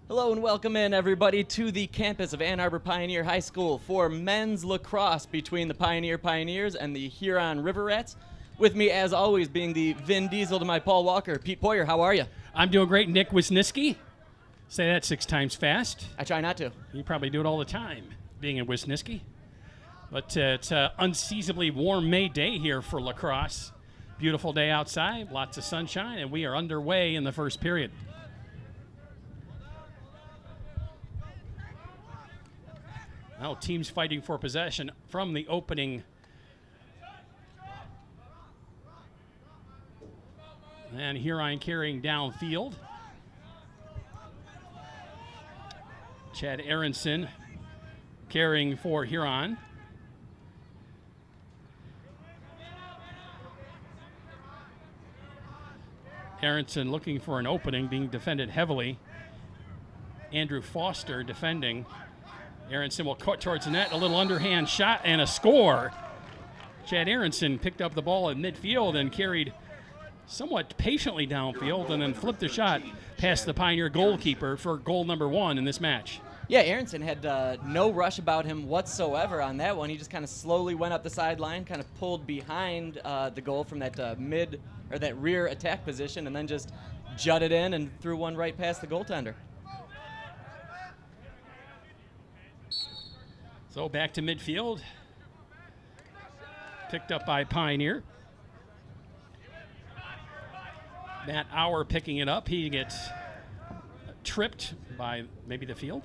Hello and welcome in, everybody, to the campus of Ann Arbor Pioneer High School for men's lacrosse between the Pioneers and the Huron River Rats. With me, as always, being the Vin Diesel to my Paul Walker, Pete Poyer. How are you? I'm doing great, Nick Wisniewski. Say that 6 times fast. I try not to. You probably do it all the time, being in Wisniewski. But it's an unseasonably warm May day here for lacrosse. Beautiful day outside, lots of sunshine, and we are underway in the first period. Now teams fighting for possession from the opening. And Huron carrying downfield. Chad Aronson carrying for Huron. Aronson looking for an opening, being defended heavily. Andrew Foster defending. Aronson will cut towards the net, a little underhand shot, and a score. Chad Aronson picked up the ball in midfield and carried somewhat patiently downfield and then flipped the shot past the Pioneer goalkeeper for goal number 1 in this match. Yeah, Aronson had no rush about him whatsoever on that one. He just kind of slowly went up the sideline, kind of pulled behind the goal from that that rear attack position, and then just jutted in and threw one right past the goaltender. So back to midfield. Picked up by Pioneer. Matt Auer picking it up. He gets tripped by maybe the field.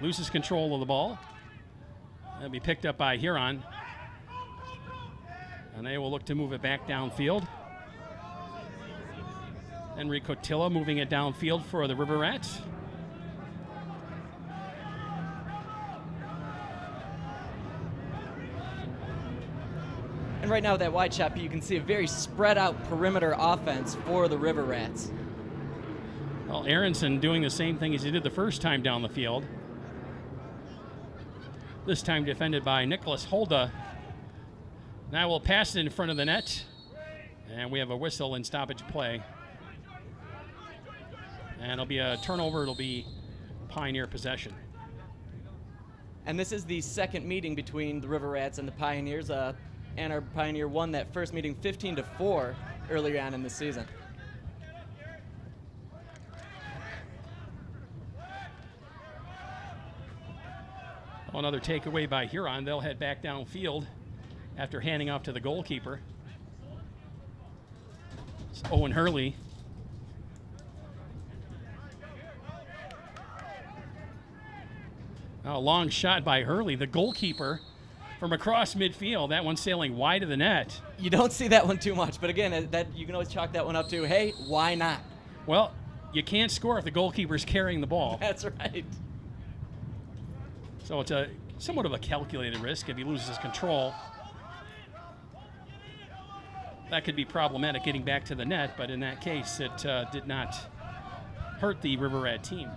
Loses control of the ball. That'll be picked up by Huron. And they will look to move it back downfield. Henry Cotilla moving it downfield for the River Rats. And right now with that wide shot, you can see a very spread out perimeter offense for the River Rats. Well, Aronson doing the same thing as he did the first time down the field. This time defended by Nicholas Holda. Now we'll pass it in front of the net. And we have a whistle in stoppage play. And it'll be a turnover. It'll be Pioneer possession. And this is the second meeting between the River Rats and the Pioneers. Ann Arbor Pioneer won that first meeting 15-4 earlier on in the season. Well, another takeaway by Huron. They'll head back downfield after handing off to the goalkeeper. It's Owen Hurley. Now a long shot by Hurley, the goalkeeper, from across midfield. That one sailing wide of the net. You don't see that one too much, but again, you can always chalk that one up to, hey, why not? Well, you can't score if the goalkeeper's carrying the ball. That's right. So it's a somewhat of a calculated risk if he loses control. That could be problematic getting back to the net, but in that case, it did not hurt the River Rat team.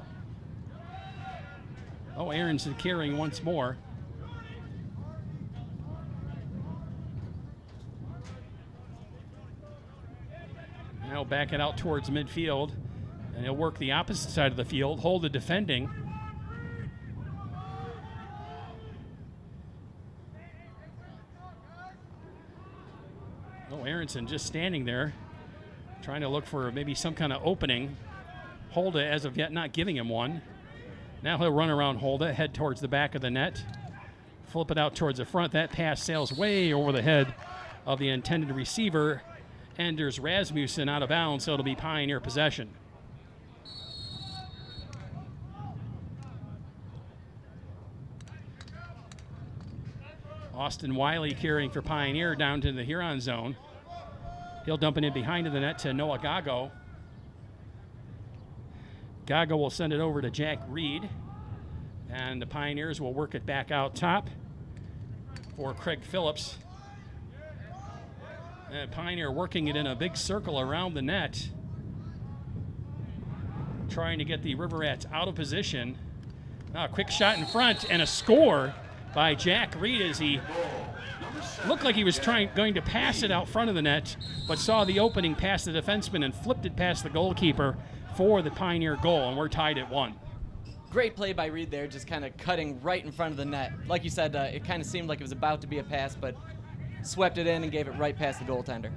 Oh, Aronson carrying once more. Now back it out towards midfield, and he'll work the opposite side of the field, hold the defending. Oh, Aronson just standing there, trying to look for maybe some kind of opening. Holda, as of yet, not giving him one. Now he'll run around Holda, head towards the back of the net, flip it out towards the front. That pass sails way over the head of the intended receiver, Anders Rasmussen, out of bounds, so it'll be Pioneer possession. Austin Wiley carrying for Pioneer down to the Huron zone. He'll dump it in behind the net to Noah Gago. Gago will send it over to Jack Reed, and the Pioneers will work it back out top for Craig Phillips. And Pioneer working it in a big circle around the net, trying to get the River Rats out of position. Now a quick shot in front and a score by Jack Reed as he looked like he was going to pass it out front of the net, but saw the opening past the defenseman and flipped it past the goalkeeper for the Pioneer goal, and we're tied at 1. Great play by Reed there, just kind of cutting right in front of the net. Like you said, it kind of seemed like it was about to be a pass, but swept it in and gave it right past the goaltender.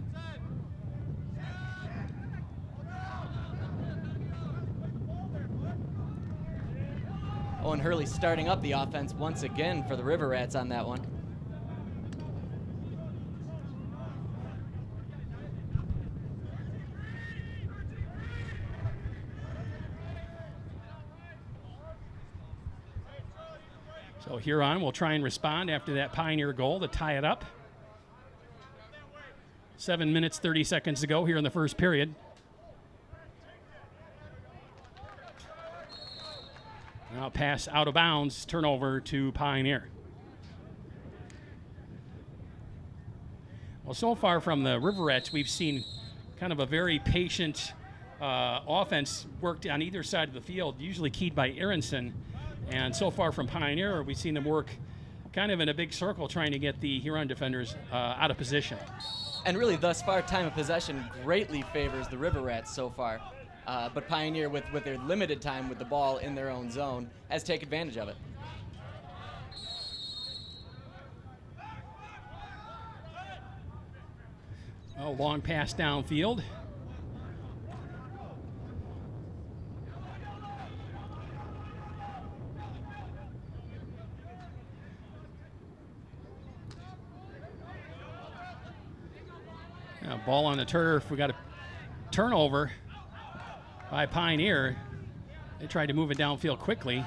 Owen Hurley starting up the offense once again for the River Rats on that one. So Huron will try and respond after that Pioneer goal to tie it up. 7 minutes, 30 seconds to go here in the first period. Now pass out of bounds, turnover to Pioneer. Well, so far from the Riverettes, we've seen kind of a very patient offense worked on either side of the field, usually keyed by Aronson. And so far from Pioneer, we've seen them work kind of in a big circle trying to get the Huron defenders out of position. And really, thus far, time of possession greatly favors the River Rats so far. But Pioneer, with their limited time with the ball in their own zone, has taken advantage of it. Oh, long pass downfield. Ball on the turf. We got a turnover by Pioneer. They tried to move it downfield quickly.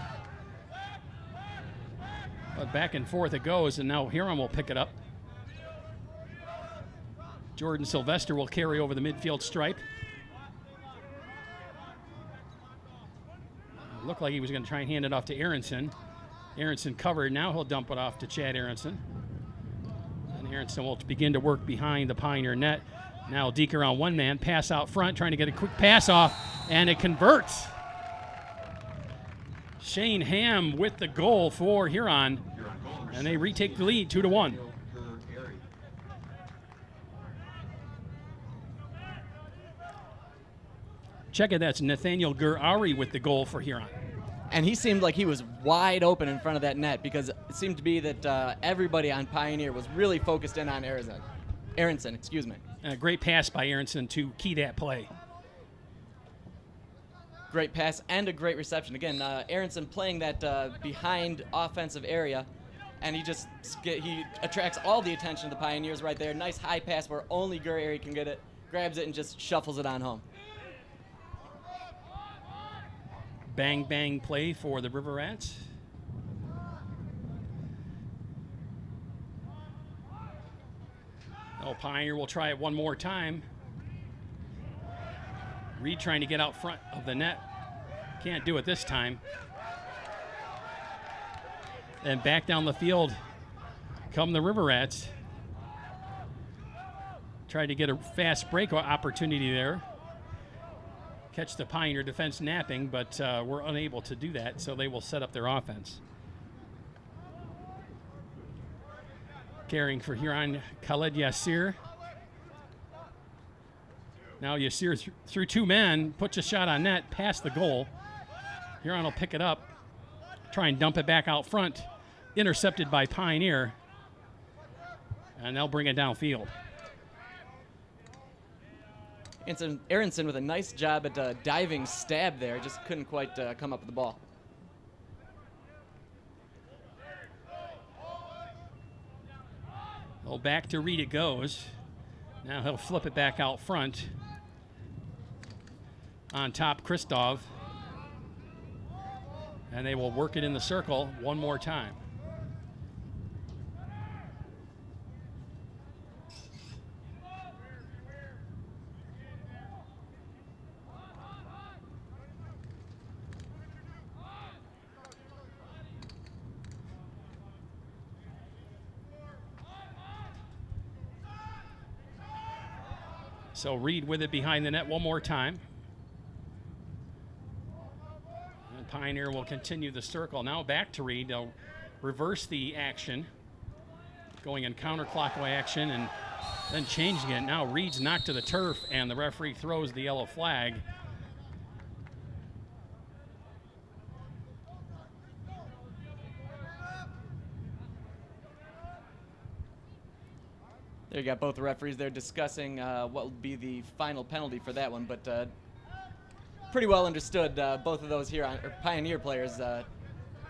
But back and forth it goes, and now Huron will pick it up. Jordan Sylvester will carry over the midfield stripe. Looked like he was going to try and hand it off to Aronson. Aronson covered. Now he'll dump it off to Chad Aronson. And Aronson will begin to work behind the Pioneer net. Now Deeker on one man, pass out front, trying to get a quick pass off, and it converts. Shane Ham with the goal for Huron, and they retake the lead 2-1. Check it, that's Nathaniel Gurari with the goal for Huron. And he seemed like he was wide open in front of that net because it seemed to be that everybody on Pioneer was really focused in on Aronson, excuse me. A great pass by Aronson to key that play. Great pass and a great reception. Again, Aronson playing that behind offensive area, and he attracts all the attention of the Pioneers right there. Nice high pass where only Gurari can get it, grabs it and just shuffles it on home. Bang, bang play for the River Rats. Oh, Pioneer will try it one more time. Reed trying to get out front of the net. Can't do it this time. And back down the field come the River Rats. Tried to get a fast break opportunity there. Catch the Pioneer defense napping, but were unable to do that, so they will set up their offense. Carrying for Huron, Khaled Yassir. Now Yassir through two men, puts a shot on net, past the goal. Huron will pick it up, try and dump it back out front. Intercepted by Pioneer, and they'll bring it downfield. Aronson with a nice job at a diving stab there, just couldn't quite come up with the ball. Well, back to Reed it goes. Now he'll flip it back out front. On top, Christov. And they will work it in the circle one more time. So Reed with it behind the net one more time. And Pioneer will continue the circle. Now back to Reed. They'll reverse the action. Going in counterclockwise action and then changing it. Now Reed's knocked to the turf and the referee throws the yellow flag. There you got both the referees there discussing what will be the final penalty for that one, but pretty well understood. Both of those Pioneer players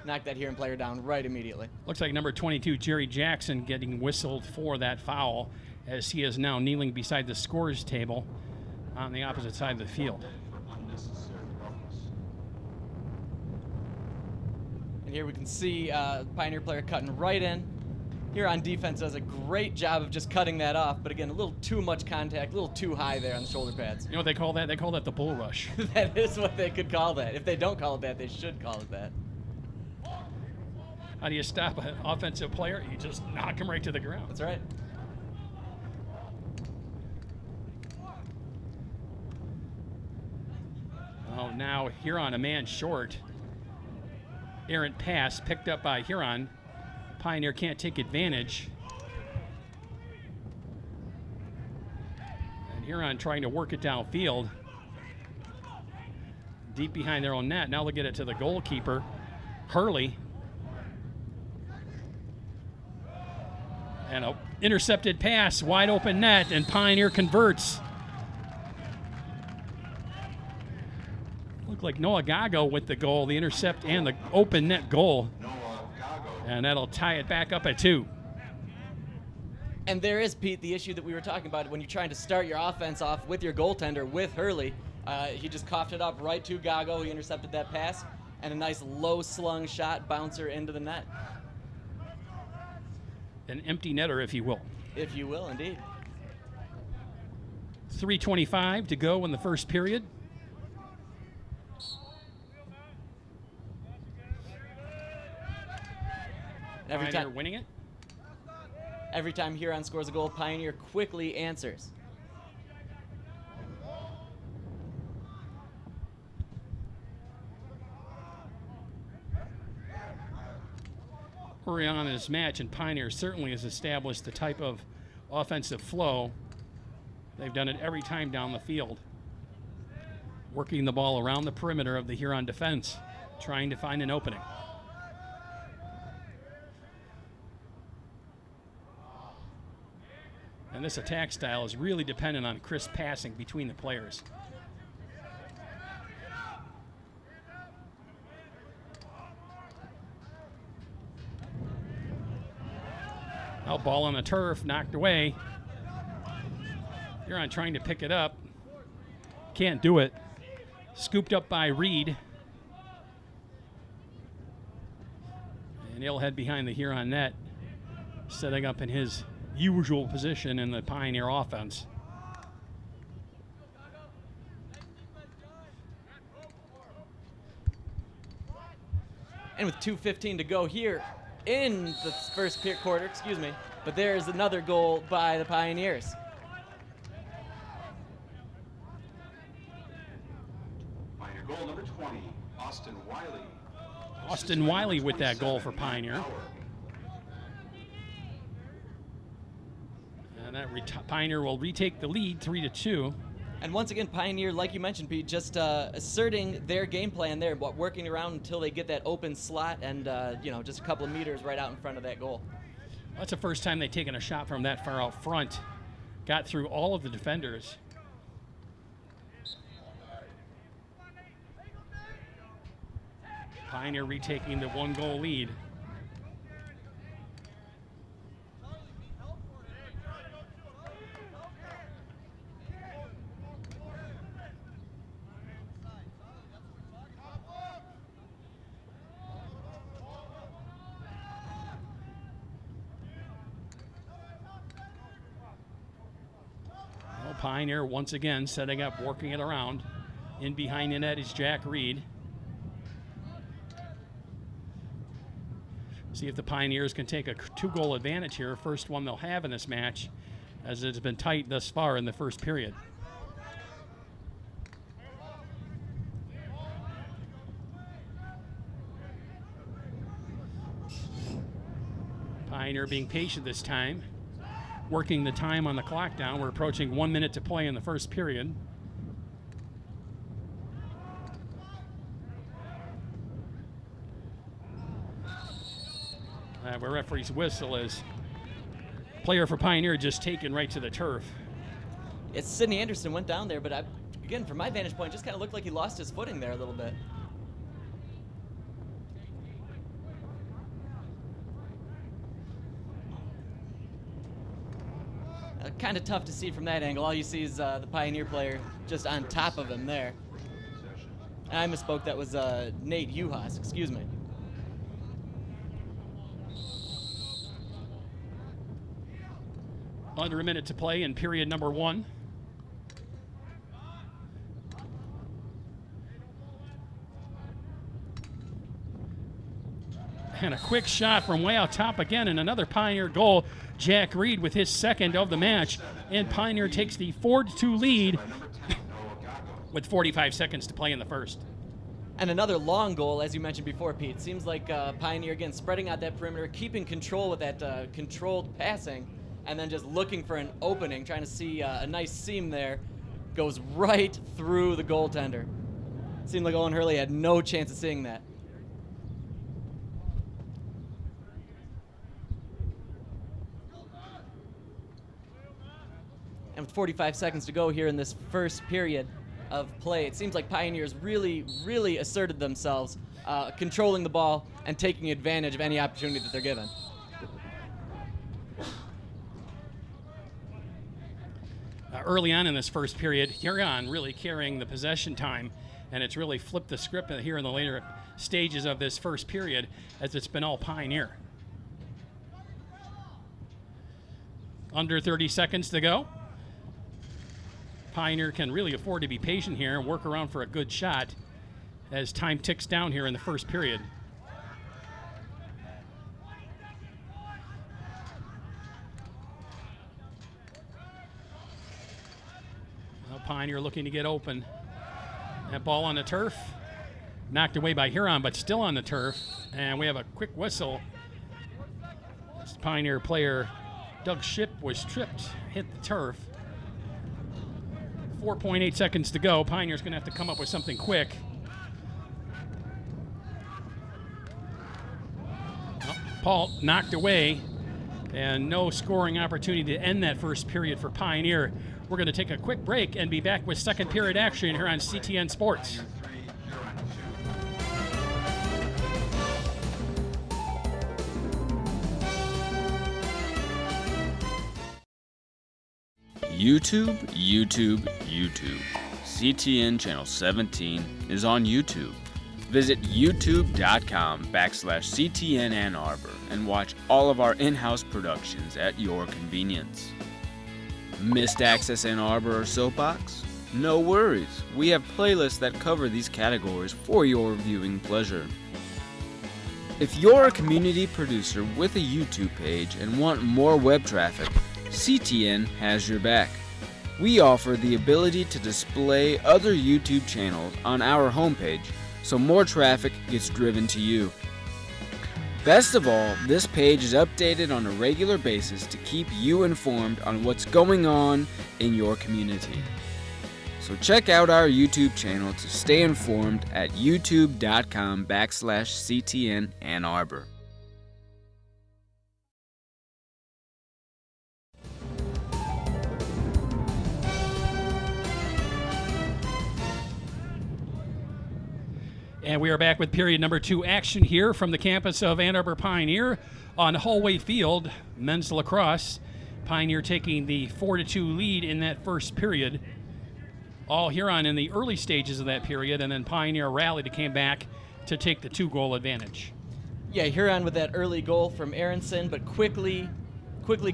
knocked that Huron player down right immediately. Looks like number 22, Jerry Jackson, getting whistled for that foul, as he is now kneeling beside the scores table on the opposite side of the field. And here we can see Pioneer player cutting right in. Huron defense does a great job of just cutting that off, but again, a little too much contact, a little too high there on the shoulder pads. You know what they call that? They call that the bull rush. That is what they could call that. If they don't call it that, they should call it that. How do you stop an offensive player? You just knock him right to the ground. That's right. Oh, now Huron a man short. Errant pass picked up by Huron. Pioneer can't take advantage. And Huron trying to work it downfield. Deep behind their own net. Now they'll get it to the goalkeeper, Hurley. And an intercepted pass, wide open net, and Pioneer converts. Looked like Noah Gago with the goal, the intercept and the open net goal. And that'll tie it back up at 2. And there is, Pete, the issue that we were talking about when you're trying to start your offense off with your goaltender, with Hurley. He just coughed it up right to Gago. He intercepted that pass, and a nice low-slung shot bouncer into the net. An empty netter, if you will. If you will, indeed. 3:25 to go in the first period. Pioneer winning it. Every time Huron scores a goal, Pioneer quickly answers. Early on in this match, and Pioneer certainly has established the type of offensive flow. They've done it every time down the field, working the ball around the perimeter of the Huron defense, trying to find an opening. And this attack style is really dependent on crisp passing between the players. Now ball on the turf, knocked away. Huron trying to pick it up. Can't do it. Scooped up by Reed. And he'll head behind the Huron net, setting up in his usual position in the Pioneer offense. And with 2:15 to go here in the first quarter, but there's another goal by the Pioneers. Pioneer goal number 20, Austin Wiley. Austin Wiley with that goal for Pioneer. And that Pioneer will retake the lead 3-2. And once again, Pioneer, like you mentioned, Pete, just asserting their game plan there, working around until they get that open slot and, just a couple of meters right out in front of that goal. That's the first time they've taken a shot from that far out front. Got through all of the defenders. Pioneer retaking the 1-goal lead. Pioneer once again setting up, working it around. In behind the net is Jack Reed. See if the Pioneers can take a 2-goal advantage here. First one they'll have in this match, as it's been tight thus far in the first period. Pioneer being patient this time, working the time on the clock down. We're approaching 1 minute to play in the first period. Where referee's whistle is player for Pioneer just taken right to the turf. It's Sidney Anderson went down there, but again, from my vantage point, just kind of looked like he lost his footing there a little bit. Kind of tough to see from that angle. All you see is the Pioneer player just on top of him there. And I misspoke. That was Nate Uhas. Excuse me. Under a minute to play in period number 1. And a quick shot from way out top again, and another Pioneer goal. Jack Reed with his second of the match, and Pioneer takes the 4-2 lead with 45 seconds to play in the first. And another long goal, as you mentioned before, Pete. Seems like Pioneer, again, spreading out that perimeter, keeping control with that controlled passing, and then just looking for an opening, trying to see a nice seam there. Goes right through the goaltender. Seemed like Owen Hurley had no chance of seeing that. And with 45 seconds to go here in this first period of play, it seems like Pioneers really, really asserted themselves, controlling the ball and taking advantage of any opportunity that they're given. Early on in this first period, Huron really carrying the possession time, and it's really flipped the script here in the later stages of this first period, as it's been all Pioneer. Under 30 seconds to go. Pioneer can really afford to be patient here and work around for a good shot as time ticks down here in the first period. Well, Pioneer looking to get open. That ball on the turf, knocked away by Huron, but still on the turf. And we have a quick whistle. This Pioneer player, Doug Shipp, was tripped, hit the turf. 4.8 seconds to go. Pioneer's going to have to come up with something quick. Well, Paul knocked away, and no scoring opportunity to end that first period for Pioneer. We're going to take a quick break and be back with second period action here on CTN Sports. YouTube. CTN Channel 17 is on YouTube. Visit youtube.com/CTN Ann Arbor and watch all of our in-house productions at your convenience. Missed Access Ann Arbor or Soapbox? No worries, we have playlists that cover these categories for your viewing pleasure. If you're a community producer with a YouTube page and want more web traffic, CTN has your back. We offer the ability to display other YouTube channels on our homepage, so more traffic gets driven to you. Best of all, this page is updated on a regular basis to keep you informed on what's going on in your community. So check out our YouTube channel to stay informed at youtube.com/CTN Ann Arbor. And we are back with period number 2 action here from the campus of Ann Arbor Pioneer on Hallway Field, men's lacrosse. Pioneer taking the 4-2 lead in that first period. All Huron in the early stages of that period, and then Pioneer rallied and came back to take the 2-goal advantage. Yeah, Huron with that early goal from Aronson, but quickly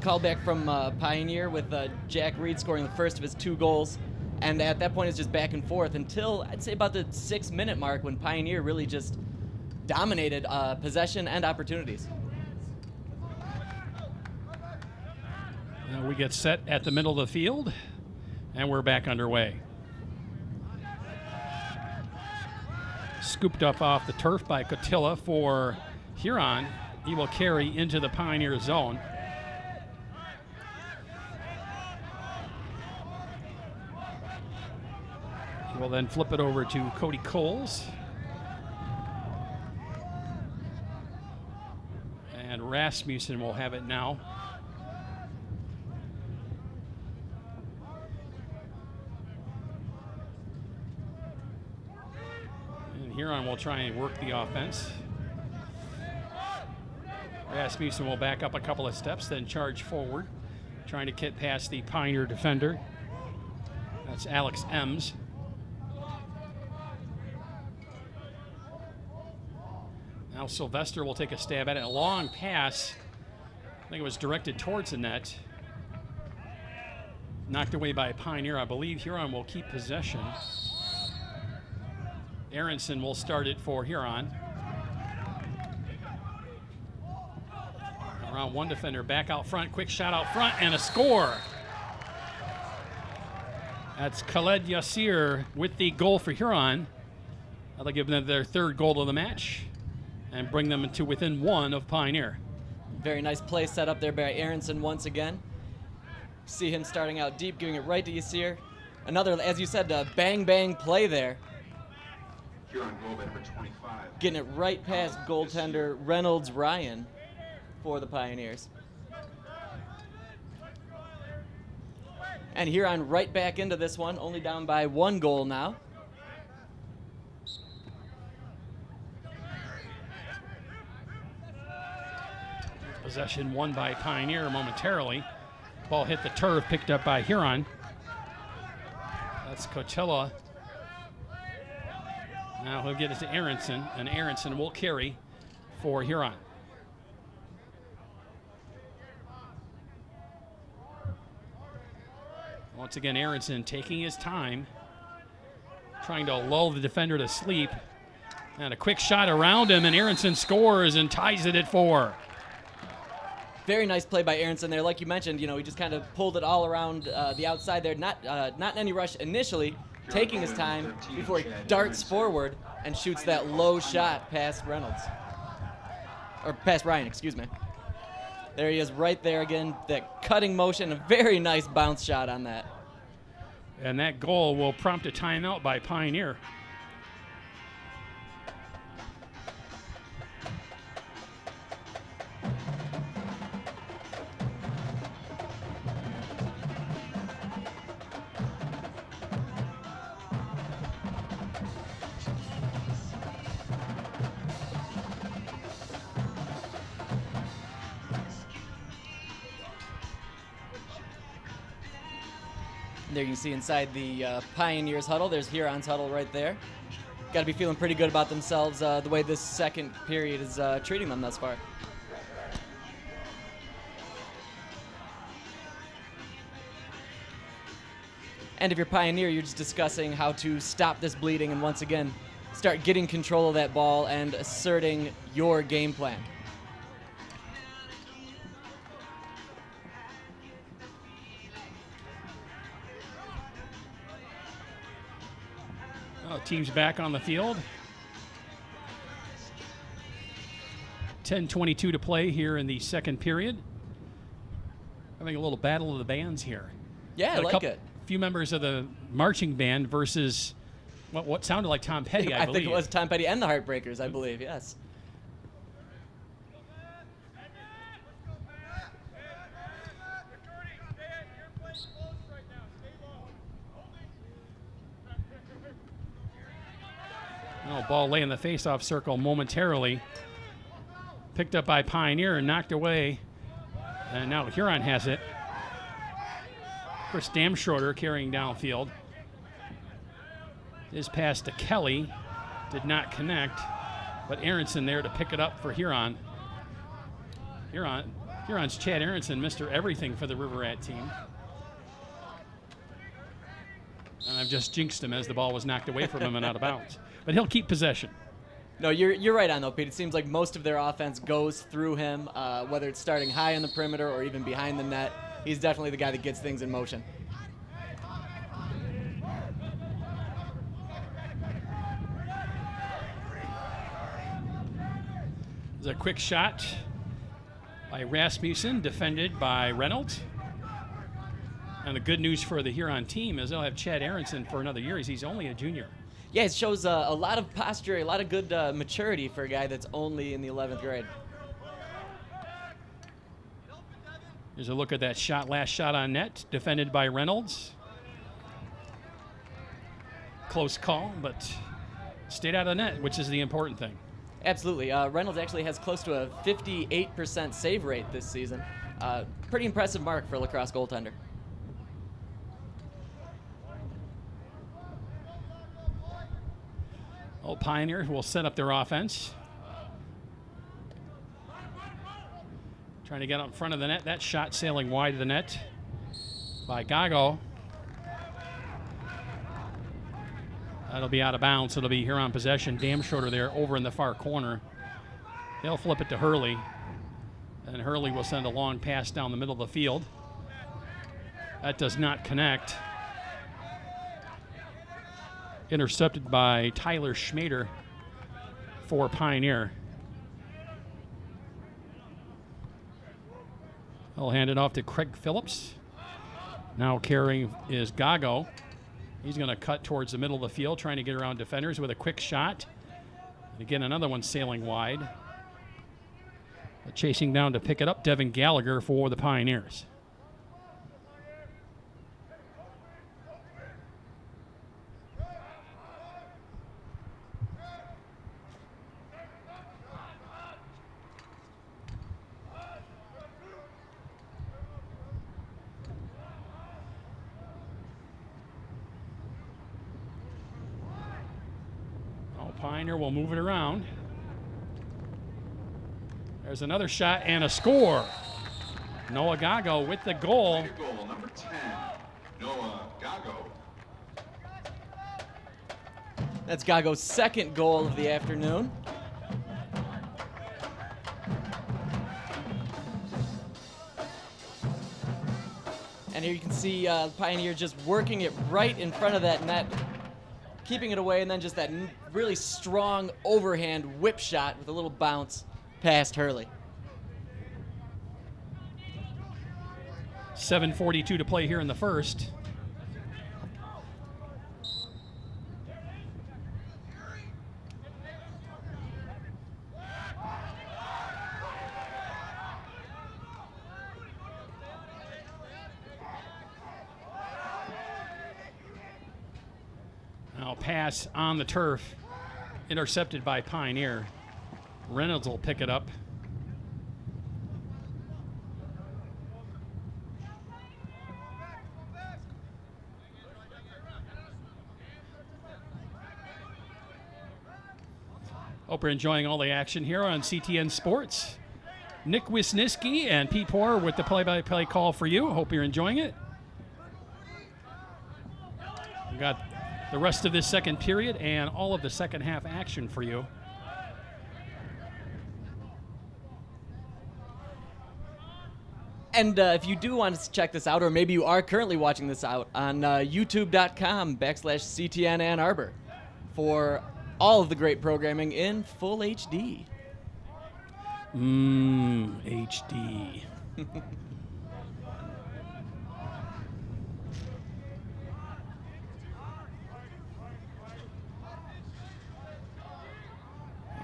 called back from Pioneer with Jack Reed scoring the first of his 2 goals. And at that point, it's just back and forth until, I'd say, about the 6-minute mark when Pioneer really just dominated possession and opportunities. Now we get set at the middle of the field, and we're back underway. Scooped up off the turf by Cotilla for Huron. He will carry into the Pioneer zone. We'll then flip it over to Cody Coles. And Rasmussen will have it now. Huron will try and work the offense. Rasmussen will back up a couple of steps, then charge forward, trying to get past the Pioneer defender. That's Alex Ems. Now Sylvester will take a stab at it. A long pass. I think it was directed towards the net. Knocked away by Pioneer. I believe Huron will keep possession. Aronson will start it for Huron. Around one defender, back out front, quick shot out front, and a score. That's Khaled Yassir with the goal for Huron. That'll give them their third goal of the match and bring them to within one of Pioneer. Very nice play set up there by Aronson once again. See him starting out deep, giving it right to Yassir. Another, as you said, bang play there. Huron goal by number 25. Getting it right past goaltender Reynolds Ryan for the Pioneers. And Huron right back into this one, only down by 1 goal now. Possession won by Pioneer momentarily. Ball hit the turf, picked up by Huron. That's Coachella. Now he'll get it to Aronson, and Aronson will carry for Huron. Once again, Aronson taking his time, trying to lull the defender to sleep. And a quick shot around him, and Aronson scores and ties it at 4. Very nice play by Aronson there. Like you mentioned, he just kind of pulled it all around the outside there. Not in any rush initially, taking his time before he darts forward and shoots that low shot past Reynolds. Or past Ryan, excuse me. There he is right there again, that cutting motion, a very nice bounce shot on that. And that goal will prompt a timeout by Pioneer. There you can see inside the Pioneers huddle. There's Huron's huddle right there. Got to be feeling pretty good about themselves the way this second period is treating them thus far. And if you're Pioneer, you're just discussing how to stop this bleeding and once again start getting control of that ball and asserting your game plan. Teams back on the field. 10:22 to play here in the second period. Having a little battle of the bands here. Yeah, I like it. A few members of the marching band versus what sounded like Tom Petty, I believe. I think it was Tom Petty and the Heartbreakers, I believe, yes. Ball lay in the face-off circle momentarily. Picked up by Pioneer and knocked away. And now Huron has it. Chris Damschroeder carrying downfield. His pass to Kelly did not connect, but Aronson there to pick it up for Huron. Huron's Chad Aronson, Mr. Everything for the River Rat team. And I've just jinxed him as the ball was knocked away from him and out of bounds. But he'll keep possession. No, you're right on though, Pete. It seems like most of their offense goes through him, whether it's starting high on the perimeter or even behind the net. He's definitely the guy that gets things in motion. There's a quick shot by Rasmussen, defended by Reynolds. And the good news for the Huron team is they'll have Chad Aronson for another year. He's only a junior. Yeah, it shows a lot of posture, a lot of good maturity for a guy that's only in the 11th grade. Here's a look at that shot, last shot on net, defended by Reynolds. Close call, but stayed out of the net, which is the important thing. Absolutely. Reynolds actually has close to a 58% save rate this season. Pretty impressive mark for a Lacrosse goaltender. Old Pioneer will set up their offense. Trying to get out in front of the net. That shot sailing wide of the net by Gago. That'll be out of bounds. It'll be Huron possession. Damn shorter there over in the far corner. They'll flip it to Hurley. And Hurley will send a long pass down the middle of the field. That does not connect. Intercepted by Tyler Schmader for Pioneer. They'll hand it off to Craig Phillips. Now carrying is Gago. He's going to cut towards the middle of the field, trying to get around defenders with a quick shot. And again, another one sailing wide. But chasing down to pick it up, Devin Gallagher for the Pioneers. Pioneer will move it around. There's another shot and a score. Noah Gago with the goal. Goal number 10, Noah Gago. That's Gago's second goal of the afternoon. And here you can see Pioneer just working it right in front of that net, keeping it away, and then just that really strong overhand whip shot with a little bounce past Hurley. 7:42 to play here in the first. Now pass on the turf, intercepted by Pioneer. Reynolds will pick it up. Hope you're enjoying all the action here on CTN Sports. Nick Wisniewski and Pete Poor with the play-by-play call for you. Hope you're enjoying it. We've got the rest of this second period and all of the second half action for you. And if you do want to check this out, or maybe you are currently watching this out on youtube.com/CTN Ann Arbor for all of the great programming in full HD. HD.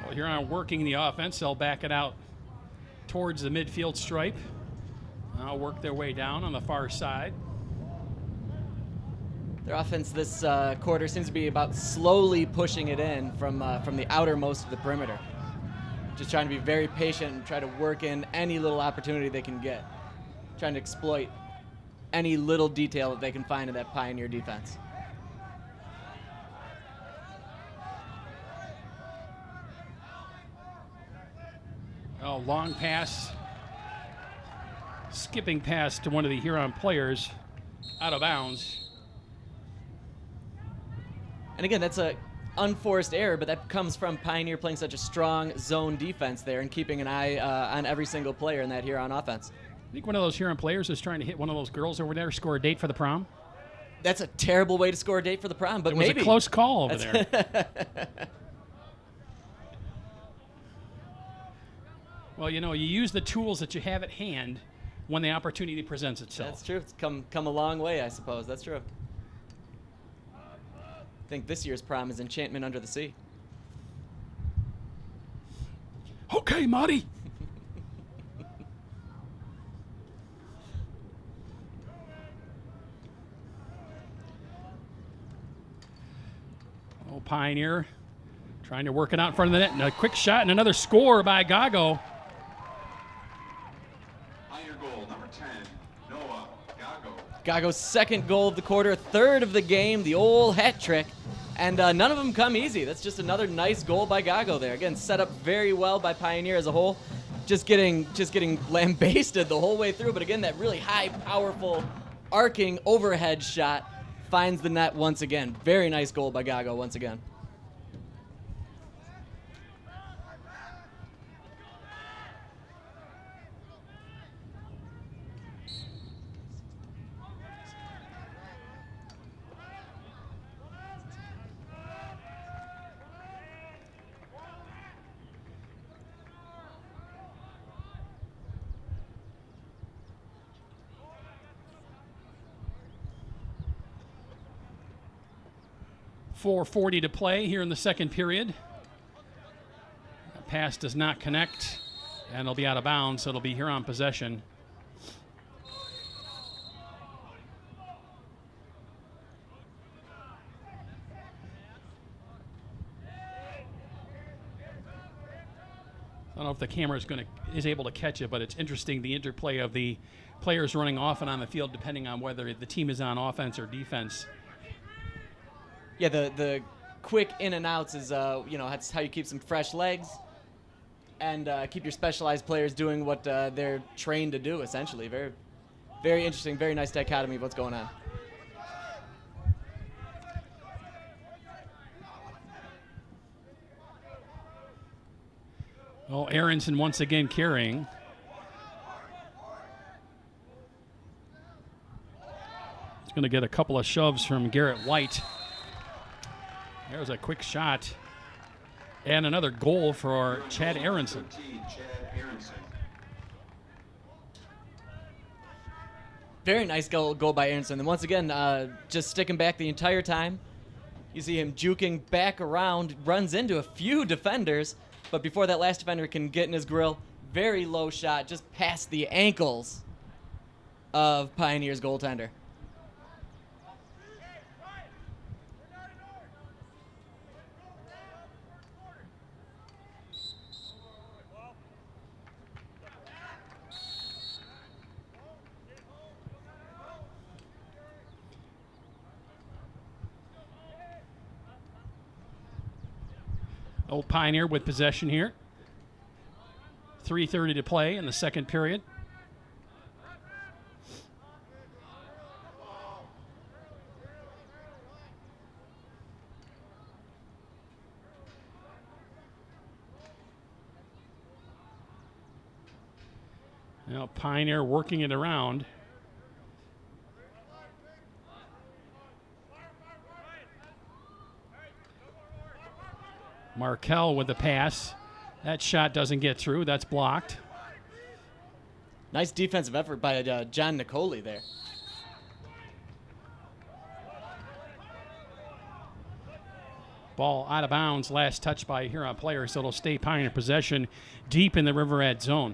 Well, here on working the offense, they'll back it out towards the midfield stripe. Now work their way down on the far side. Their offense this quarter seems to be about slowly pushing it in from the outermost of the perimeter. Just trying to be very patient and try to work in any little opportunity they can get. Trying to exploit any little detail that they can find in that Pioneer defense. Oh, long pass. Skipping pass to one of the Huron players out of bounds. And again, that's a unforced error, but that comes from Pioneer playing such a strong zone defense there and keeping an eye on every single player in that Huron offense. I think one of those Huron players is trying to hit one of those girls over there, score a date for the prom. That's a terrible way to score a date for the prom, but it was maybe. a close call over there. Well, you know, you use the tools that you have at hand when the opportunity presents itself. That's true. It's come a long way, I suppose. That's true. I think this year's prom is Enchantment Under the Sea. Okay, Marty. Oh, Pioneer Trying to work it out in front of the net. And a quick shot and another score by Gago. Pioneer goal number 10, Noah Gago. Gago's second goal of the quarter, third of the game, the old hat trick. And none of them come easy. That's just another nice goal by Gago there. Again, set up very well by Pioneer as a whole. Just getting lambasted the whole way through. But again, that really high, powerful, arcing overhead shot finds the net once again. Very nice goal by Gago once again. .440 to play here in the second period. That pass does not connect, and it'll be out of bounds, so it'll be Huron possession. I don't know if the camera is able to catch it, but it's interesting the interplay of the players running off and on the field depending on whether the team is on offense or defense. Yeah, the quick in and outs is, that's how you keep some fresh legs and keep your specialized players doing what they're trained to do, essentially. Very, very interesting, very nice dichotomy of what's going on. Well, Aronson once again carrying. He's going to get a couple of shoves from Garrett White. There's a quick shot. And another goal for Chad Aronson. Very nice goal by Aronson. And once again, just sticking back the entire time. You see him juking back around, runs into a few defenders, but before that last defender can get in his grill, very low shot, just past the ankles of Pioneer's goaltender. Old Pioneer with possession here. 3:30 to play in the second period. Now Pioneer working it around. Markel with the pass. That shot doesn't get through. That's blocked. Nice defensive effort by John Nicoli there. Ball out of bounds. Last touch by a Huron player, so it'll stay Pioneer possession deep in the Riverhead zone.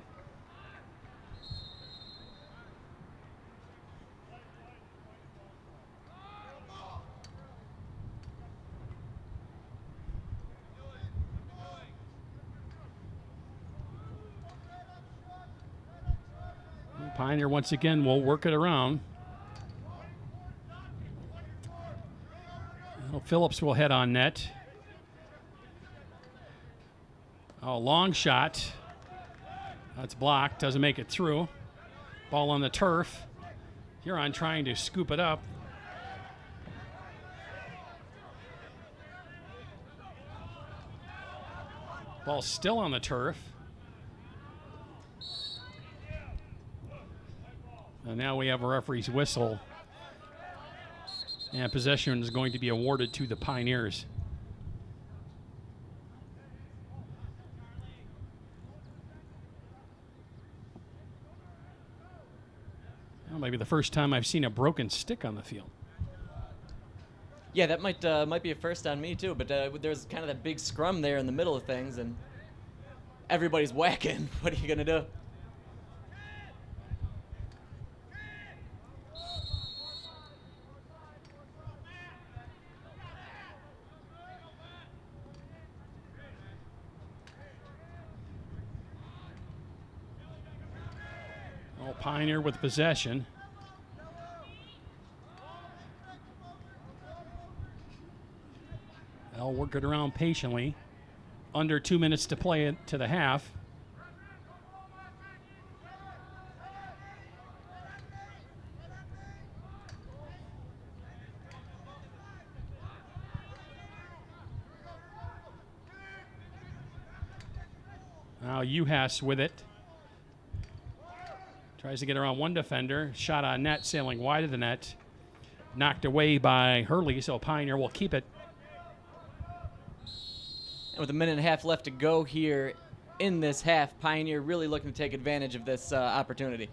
Pioneer once again will work it around. Well, Phillips will head on net. Oh, long shot. That's blocked. Doesn't make it through. Ball on the turf. Huron trying to scoop it up. Ball still on the turf. And now we have a referee's whistle. And possession is going to be awarded to the Pioneers. Well, maybe the first time I've seen a broken stick on the field. Yeah, that might be a first on me too, but there's kind of that big scrum there in the middle of things, and everybody's whacking. What are you going to do? Pioneer with possession. They'll work it around patiently. Under 2 minutes to play it to the half. Now Uhas with it. Tries to get around one defender. Shot on net, sailing wide of the net. Knocked away by Hurley, so Pioneer will keep it. And with a minute and a half left to go here in this half, Pioneer really looking to take advantage of this opportunity.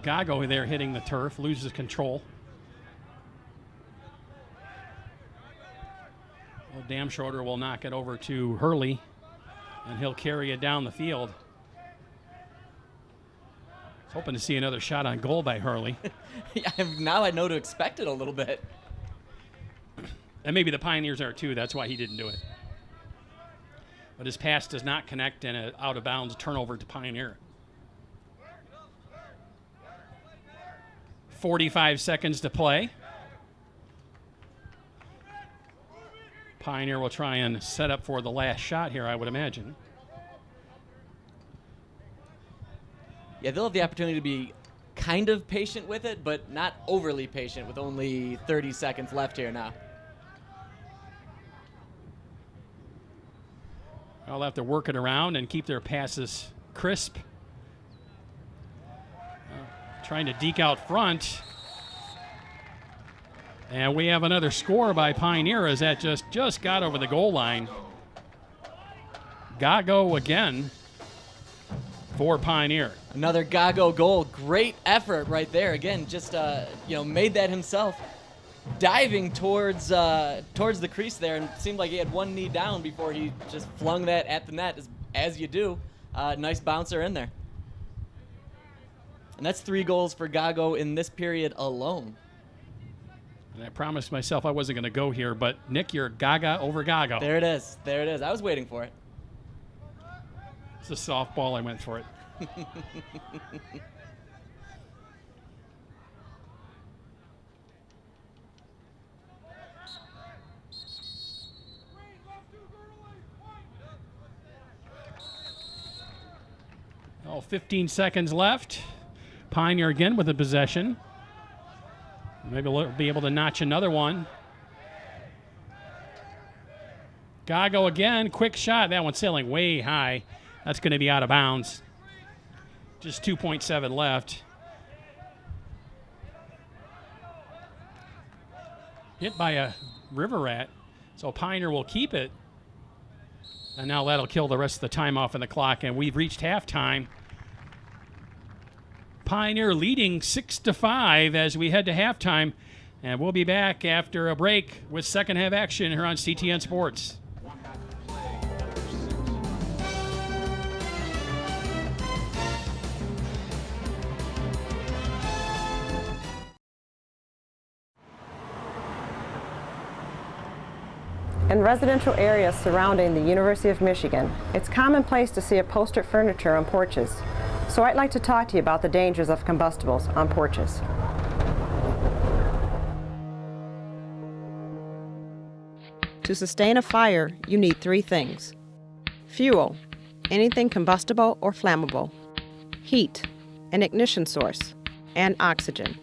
Gago there hitting the turf, loses control. Well, Damschroeder will knock it over to Hurley, and he'll carry it down the field. I was hoping to see another shot on goal by Hurley. Now I know to expect it a little bit. And maybe the Pioneers are too, that's why he didn't do it. But his pass does not connect, and an out-of-bounds turnover to Pioneer. 45 seconds to play. Pioneer will try and set up for the last shot here, I would imagine. Yeah, they'll have the opportunity to be kind of patient with it, but not overly patient with only 30 seconds left here now. They'll have to work it around and keep their passes crisp. Trying to deke out front. And we have another score by Pioneer as that just got over the goal line. Gago again for Pioneer. Another Gago goal. Great effort right there. Again, just made that himself. Diving towards the crease there, and it seemed like he had one knee down before he just flung that at the net, as you do. Nice bouncer in there. And that's 3 goals for Gago in this period alone. And I promised myself I wasn't going to go here, but Nick, you're Gaga over Gago. There it is. There it is. I was waiting for it. It's a softball. I went for it. Oh, 15 seconds left. Pioneer again with the possession. Maybe we'll be able to notch another one. Gago again, quick shot. That one's sailing way high. That's going to be out of bounds. Just 2.7 left. Hit by a river rat. So Pioneer will keep it. And now that'll kill the rest of the time off in the clock. And we've reached halftime. Pioneer leading 6-5 as we head to halftime. And we'll be back after a break with second half action here on CTN Sports. In residential areas surrounding the University of Michigan, it's commonplace to see upholstered furniture on porches. So I'd like to talk to you about the dangers of combustibles on porches. To sustain a fire, you need 3 things: fuel, anything combustible or flammable; heat, an ignition source; and oxygen.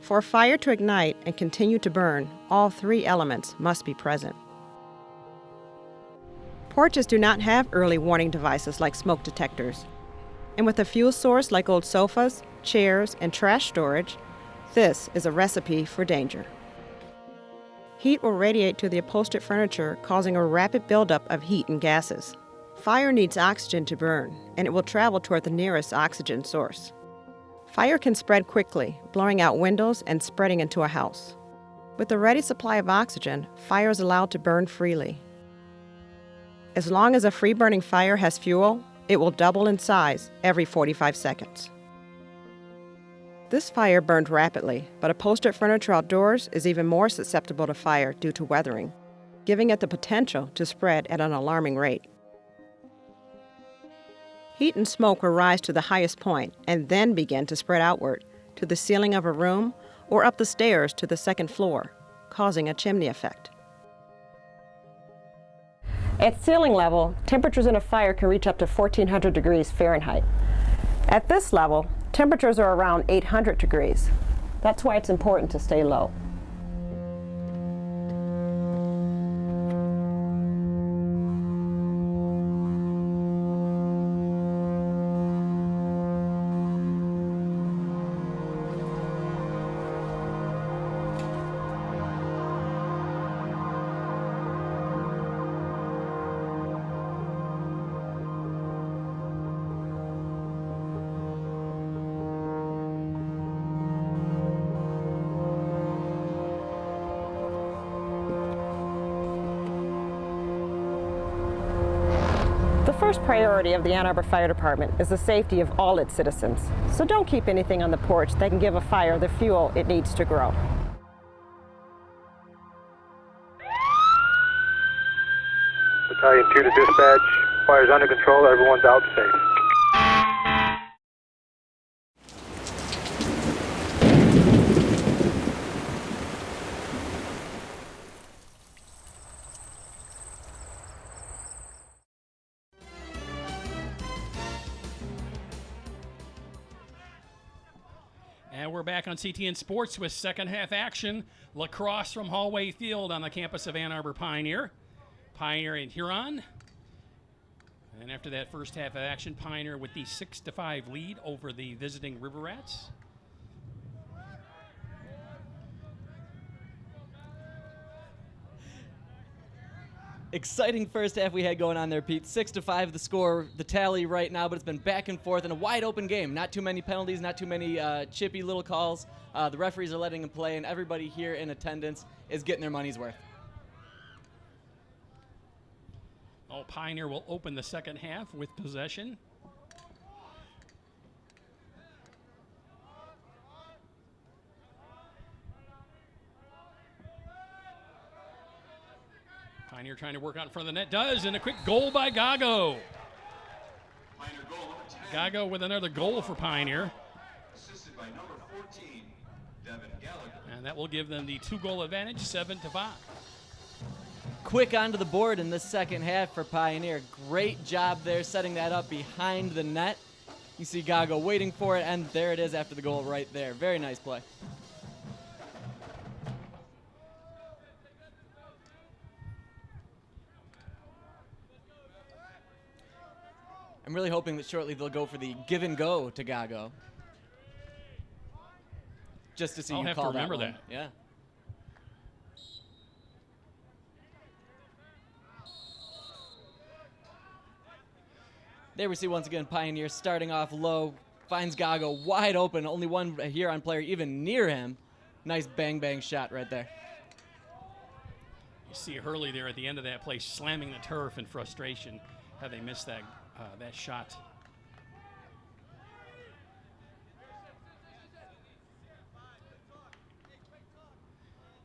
For a fire to ignite and continue to burn, all 3 elements must be present. Porches do not have early warning devices like smoke detectors. And with a fuel source like old sofas, chairs, and trash storage, this is a recipe for danger. Heat will radiate to the upholstered furniture, causing a rapid buildup of heat and gases. Fire needs oxygen to burn, and it will travel toward the nearest oxygen source. Fire can spread quickly, blowing out windows and spreading into a house. With a ready supply of oxygen, fire is allowed to burn freely. As long as a free-burning fire has fuel, it will double in size every 45 seconds. This fire burned rapidly, but upholstered furniture outdoors is even more susceptible to fire due to weathering. giving it the potential to spread at an alarming rate. Heat and smoke will rise to the highest point and then begin to spread outward to the ceiling of a room or up the stairs to the second floor, causing a chimney effect. At ceiling level, temperatures in a fire can reach up to 1,400 degrees Fahrenheit. At this level, temperatures are around 800 degrees. That's why it's important to stay low. The first priority of the Ann Arbor Fire Department is the safety of all its citizens. So don't keep anything on the porch that can give a fire the fuel it needs to grow. Battalion 2 to dispatch. Fire's under control. Everyone's out safe. And we're back on CTN Sports with second half action. Lacrosse from Hallway Field on the campus of Ann Arbor Pioneer. Pioneer and Huron. And after that first half of action, Pioneer with the 6-5 lead over the visiting River Rats. Exciting first half we had going on there, Pete. 6-5 the score, the tally right now, but it's been back and forth in a wide open game. Not too many penalties, not too many chippy little calls. The referees are letting them play, and everybody here in attendance is getting their money's worth. Oh, Pioneer will open the second half with possession. Pioneer trying to work out in front of the net. Does, and a quick goal by Gago. Pioneer goal number 10. Gago with another goal for Pioneer. Assisted by number 14, Devin Gallagher. And that will give them the 2-goal advantage, 7-5. Quick onto the board in this second half for Pioneer. Great job there setting that up behind the net. You see Gago waiting for it, and there it is after the goal right there. Very nice play. I'm really hoping that shortly they'll go for the give and go to Gago. Just to see I'll you have call to remember that one. that. Yeah. There we see once again Pioneer starting off low, finds Gago wide open, only one Huron player even near him. Nice bang bang shot right there. You see Hurley there at the end of that play slamming the turf in frustration. How they missed that shot.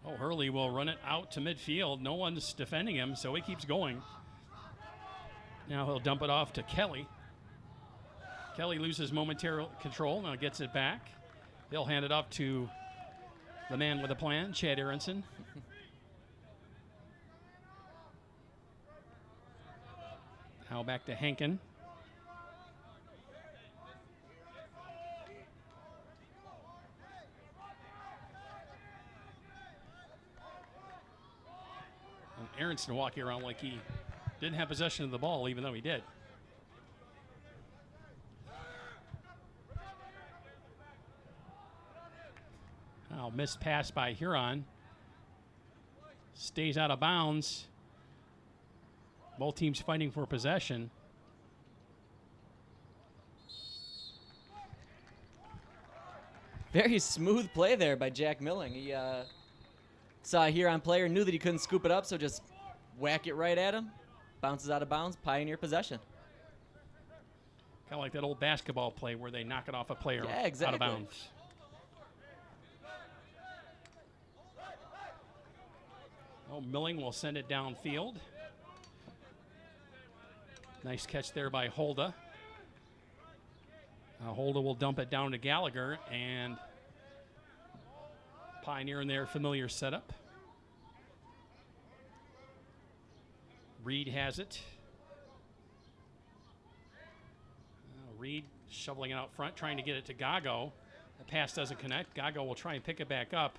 Oh, Hurley will run it out to midfield. No one's defending him, so he keeps going. Now he'll dump it off to Kelly. Kelly loses momentary control, now gets it back. He'll hand it off to the man with a plan, Chad Aronson. Now back to Henkin. And Aronson walking around like he didn't have possession of the ball, even though he did. Now missed pass by Huron. Stays out of bounds. Both teams fighting for possession. Very smooth play there by Jack Milling. He saw a Huron player, knew that he couldn't scoop it up, so just whack it right at him. Bounces out of bounds, Pioneer possession. Kind of like that old basketball play where they knock it off a player out of bounds. Oh, Milling will send it downfield. Nice catch there by Holda. Holda will dump it down to Gallagher, and Pioneer in their familiar setup. Reed has it. Reed shoveling it out front, trying to get it to Gago. The pass doesn't connect. Gago will try and pick it back up.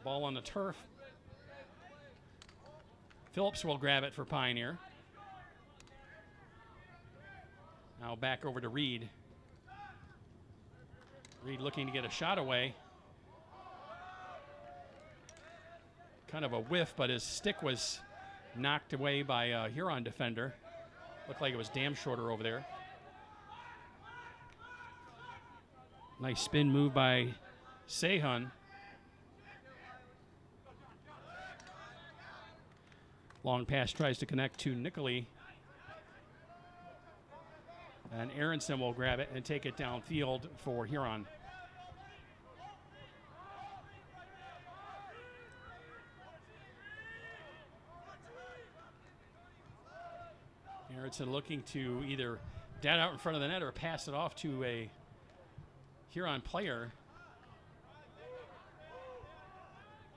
Ball on the turf. Phillips will grab it for Pioneer. Now back over to Reed. Reed looking to get a shot away. Kind of a whiff, but his stick was knocked away by a Huron defender. Looked like it was damn shorter over there. Nice spin move by Sehun. Long pass tries to connect to Nicoli. And Aronson will grab it and take it downfield for Huron. Aronson looking to either dart out in front of the net or pass it off to a Huron player.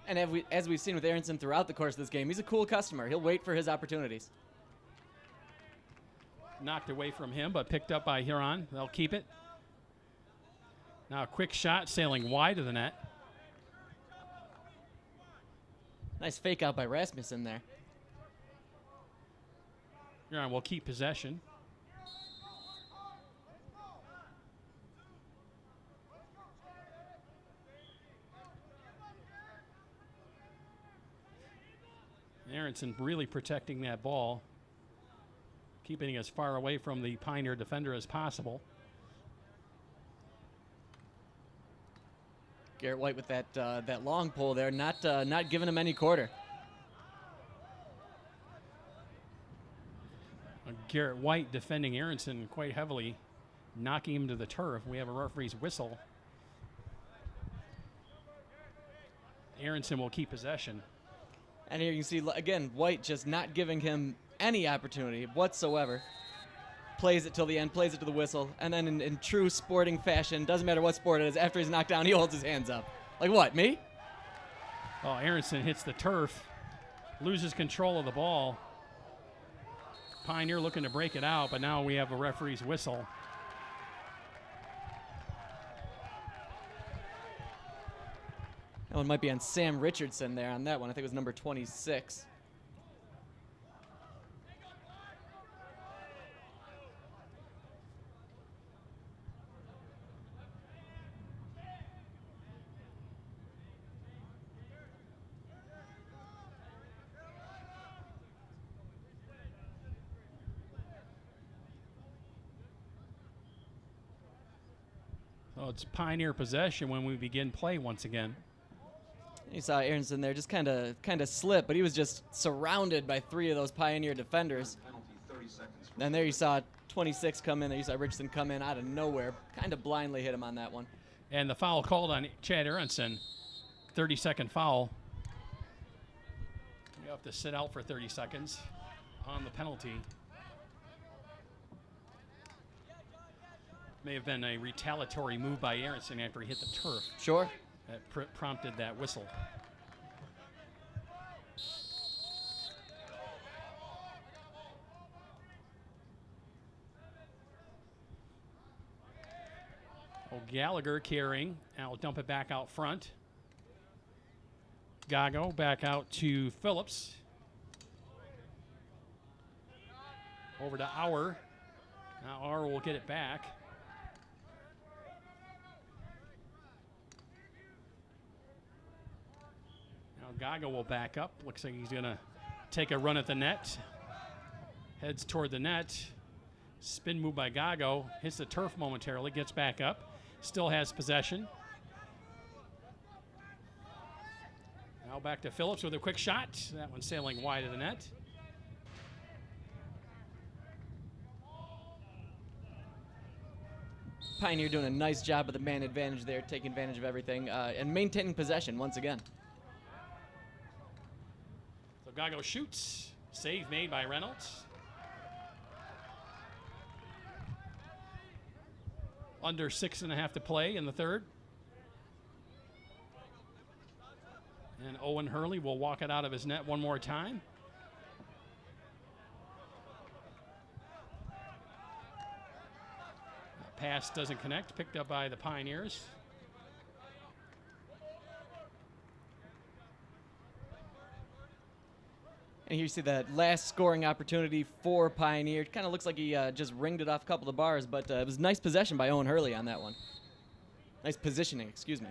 And as we've seen with Aronson throughout the course of this game, he's a cool customer. He'll wait for his opportunities. Knocked away from him, but picked up by Huron. They'll keep it. Now a quick shot sailing wide of the net. Nice fake out by Rasmussen there. Huron will keep possession. Aronson really protecting that ball, keeping it as far away from the Pioneer defender as possible. Garrett White with that long pull there, not giving him any quarter. Garrett White defending Aronson quite heavily, knocking him to the turf. We have a referee's whistle. Aronson will keep possession. And here you can see, again, White just not giving him any opportunity whatsoever. Plays it till the end, plays it to the whistle, and then in true sporting fashion, doesn't matter what sport it is, after he's knocked down, he holds his hands up. Like what, me? Oh, Aronson hits the turf, loses control of the ball. Pioneer looking to break it out, but now we have a referee's whistle. That one might be on Sam Richardson there on that one. I think it was number 26. So it's Pioneer possession when we begin play once again. You saw Aronson there just kind of slip, but he was just surrounded by three of those Pioneer defenders. And there you saw 26 come in. There you saw Richardson come in out of nowhere, kind of blindly hit him on that one. And the foul called on Chad Aronson. 30-second foul. We have to sit out for 30 seconds on the penalty. May have been a retaliatory move by Aronson after he hit the turf. Sure. That prompted that whistle. Oh, Gallagher carrying. Now we'll dump it back out front. Gago back out to Phillips. Over to Auer. Now Auer will get it back. Gago will back up. Looks like he's going to take a run at the net. Heads toward the net. Spin move by Gago. Hits the turf momentarily. Gets back up. Still has possession. Now back to Phillips with a quick shot. That one sailing wide of the net. Pioneer doing a nice job of the man advantage there, taking advantage of everything, and maintaining possession once again. Gago shoots. Save made by Reynolds. Under 6.5 to play in the third. And Owen Hurley will walk it out of his net one more time. Pass doesn't connect, picked up by the Pioneers. And here you see that last scoring opportunity for Pioneer. Kind of looks like he just ringed it off a couple of bars, but it was nice possession by Owen Hurley on that one. Nice positioning, excuse me.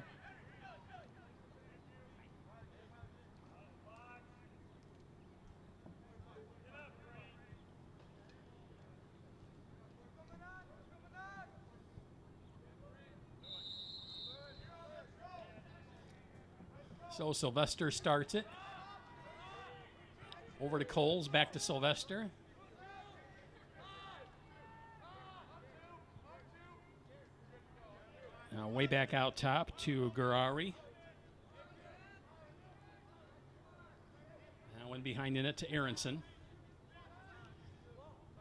So Sylvester starts it. Over to Coles, back to Sylvester. Now way back out top to Gurari. Now in behind the net to Aronson.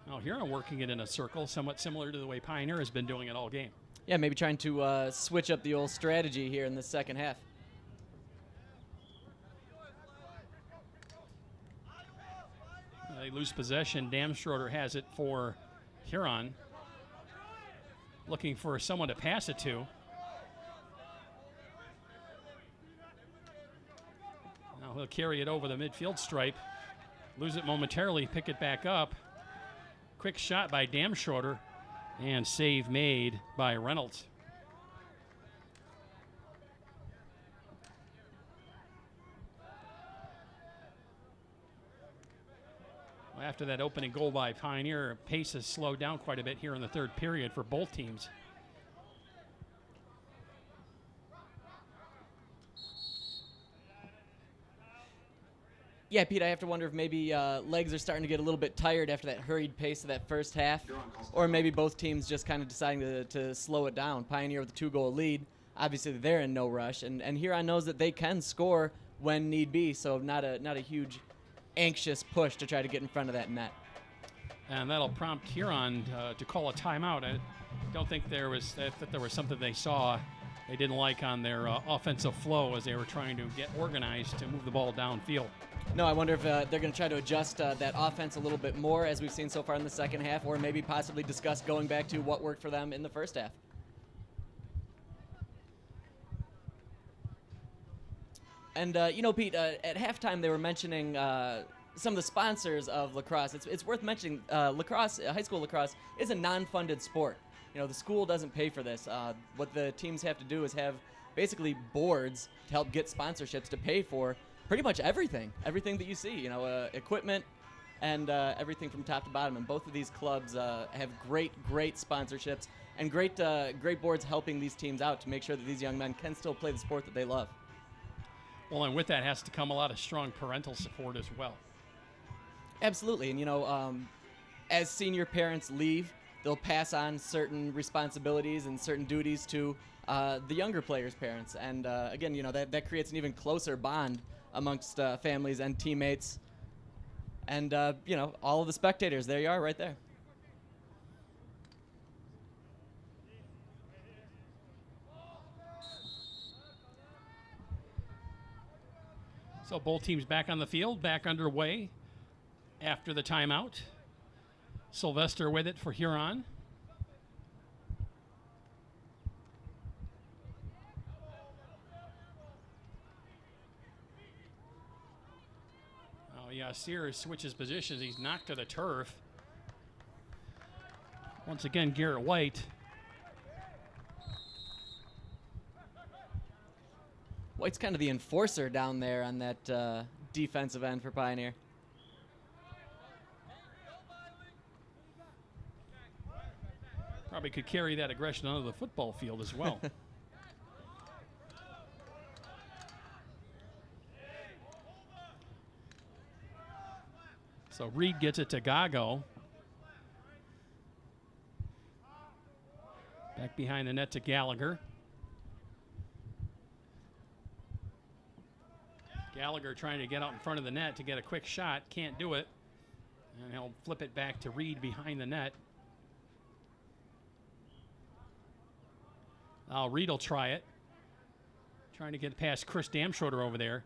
Now Huron working it in a circle, somewhat similar to the way Pioneer has been doing it all game. Yeah, maybe trying to switch up the old strategy here in the second half. They lose possession. Damschroeder has it for Huron. Looking for someone to pass it to. Now he'll carry it over the midfield stripe. Lose it momentarily, pick it back up. Quick shot by Damschroeder, and save made by Reynolds. After that opening goal by Pioneer, pace has slowed down quite a bit here in the third period for both teams. Yeah, Pete, I have to wonder if maybe legs are starting to get a little bit tired after that hurried pace of that first half, or maybe both teams just kind of deciding to slow it down. Pioneer with a 2-goal lead. Obviously, they're in no rush, and Huron knows that they can score when need be, so not a huge anxious push to try to get in front of that net. And that'll prompt Huron to call a timeout. I don't think there was something they saw they didn't like on their offensive flow as they were trying to get organized to move the ball downfield. No, I wonder if they're going to try to adjust that offense a little bit more as we've seen so far in the second half, or maybe possibly discuss going back to what worked for them in the first half. And, Pete, at halftime they were mentioning some of the sponsors of lacrosse. It's worth mentioning lacrosse, high school lacrosse, is a non-funded sport. The school doesn't pay for this. What the teams have to do is have basically boards to help get sponsorships to pay for pretty much everything that you see, equipment and everything from top to bottom. And both of these clubs have great sponsorships and great boards helping these teams out to make sure that these young men can still play the sport that they love. Well, and with that has to come a lot of strong parental support as well. Absolutely. And, as senior parents leave, they'll pass on certain responsibilities and certain duties to the younger players' parents. And, again, that creates an even closer bond amongst families and teammates. And, all of the spectators, there you are right there. So both teams back on the field, back underway after the timeout. Sylvester with it for Huron. Oh, yeah, Sears switches positions. He's knocked to the turf. Once again, Garrett White. White's kind of the enforcer down there on that defensive end for Pioneer. Probably could carry that aggression onto the football field as well. So Reed gets it to Gago. Back behind the net to Gallagher. Gallagher trying to get out in front of the net to get a quick shot. Can't do it. And he'll flip it back to Reed behind the net. Now Reed will try it. Trying to get past Chris Damschroeder over there.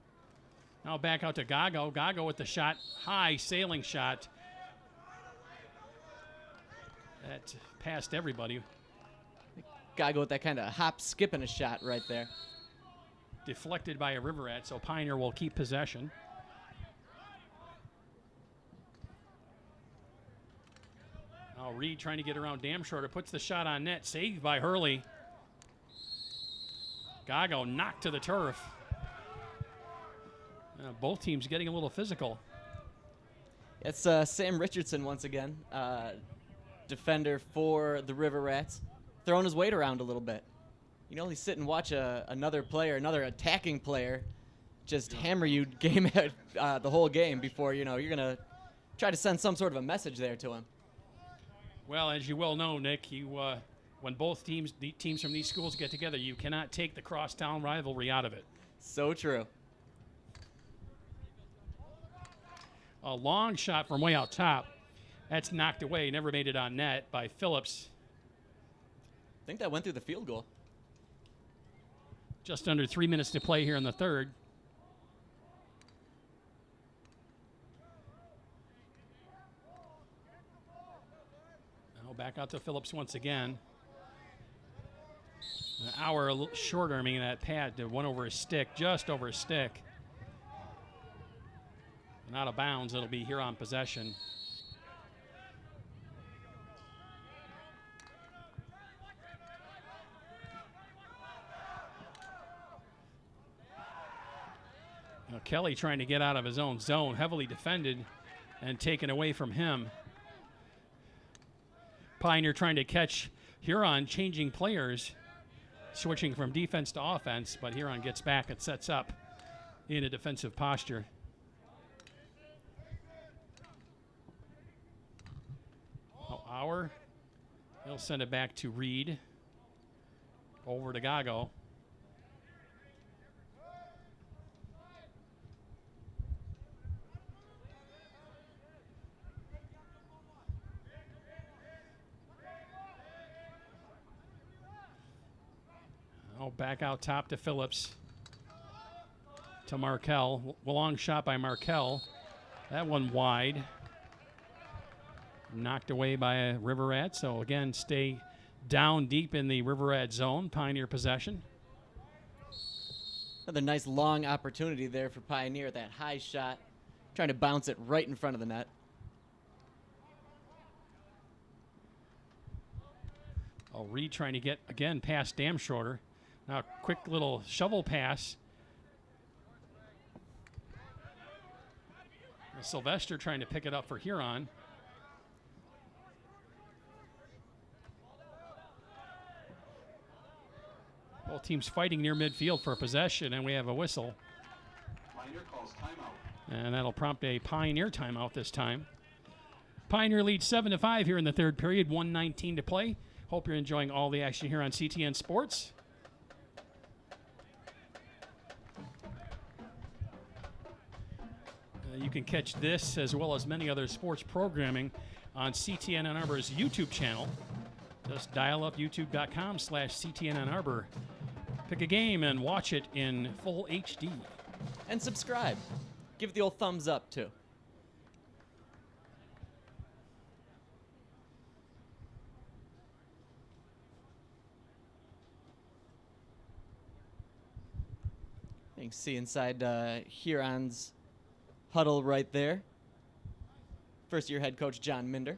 Now back out to Gago. Gago with the shot. High sailing shot. That passed everybody. Gotta go with that kind of hop, skip, and a shot right there. Deflected by a River Rat, so Pioneer will keep possession. Now Reed trying to get around Damschroeder. Puts the shot on net. Saved by Hurley. Gago knocked to the turf. Both teams getting a little physical. It's Sam Richardson once again, defender for the River Rats, throwing his weight around a little bit. You can only sit and watch another player, another attacking player, just hammer you the whole game before you're going to try to send some sort of a message there to him. Well, as you well know, Nick, when both teams from these schools get together, you cannot take the crosstown rivalry out of it. So true. A long shot from way out top. That's knocked away. Never made it on net by Phillips. I think that went through the field goal. Just under 3 minutes to play here in the third. Now back out to Phillips once again. An hour a little shorter, that pad went over his stick, just over his stick. And out of bounds, it'll be Huron possession. Now Kelly trying to get out of his own zone, heavily defended and taken away from him. Pioneer trying to catch Huron, changing players, switching from defense to offense, but Huron gets back and sets up in a defensive posture. Auer, he'll send it back to Reed. Over to Gago. Oh, back out top to Phillips. To Markel. Long shot by Markel. That one wide. Knocked away by a River Rat. So again, stay down deep in the River Rat zone. Pioneer possession. Another nice long opportunity there for Pioneer. That high shot. Trying to bounce it right in front of the net. Oh, Reed trying to get, again, past Damschroeder. Now, quick little shovel pass. Sylvester trying to pick it up for Huron. Both teams fighting near midfield for possession, and we have a whistle. Pioneer calls timeout. And that'll prompt a Pioneer timeout this time. Pioneer leads 7-5 here in the third period, 1:19 to play. Hope you're enjoying all the action here on CTN Sports. You can catch this as well as many other sports programming on CTN Ann Arbor's YouTube channel. Just dial up youtube.com/CTN Ann Arbor. Pick a game and watch it in full HD. And subscribe. Give it the old thumbs up, too. You can see inside Huron's huddle right there. First-year head coach John Minder.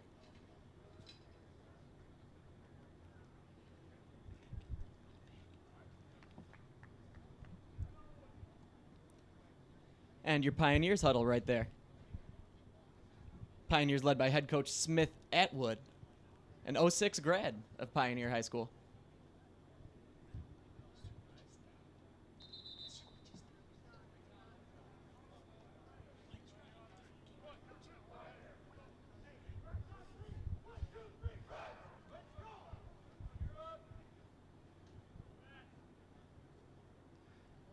And your Pioneers huddle right there. Pioneers led by head coach Smith Atwood, an 06 grad of Pioneer High School.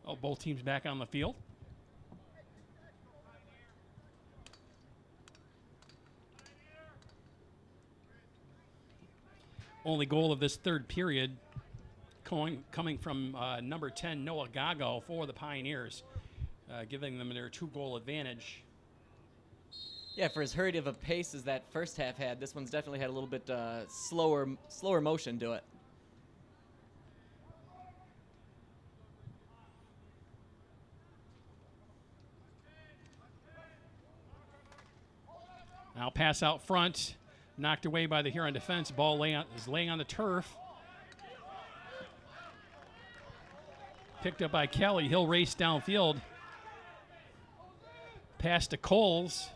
Oh, both teams back on the field. only goal of this third period coming from number 10, Noah Gago, for the Pioneers, giving them their 2-goal advantage. Yeah, for as hurried of a pace as that first half had, this one's definitely had a little bit slower motion to it. Now pass out front, knocked away by the Huron defense. Ball is laying on the turf. Picked up by Kelly. He'll race downfield. Pass to Coles.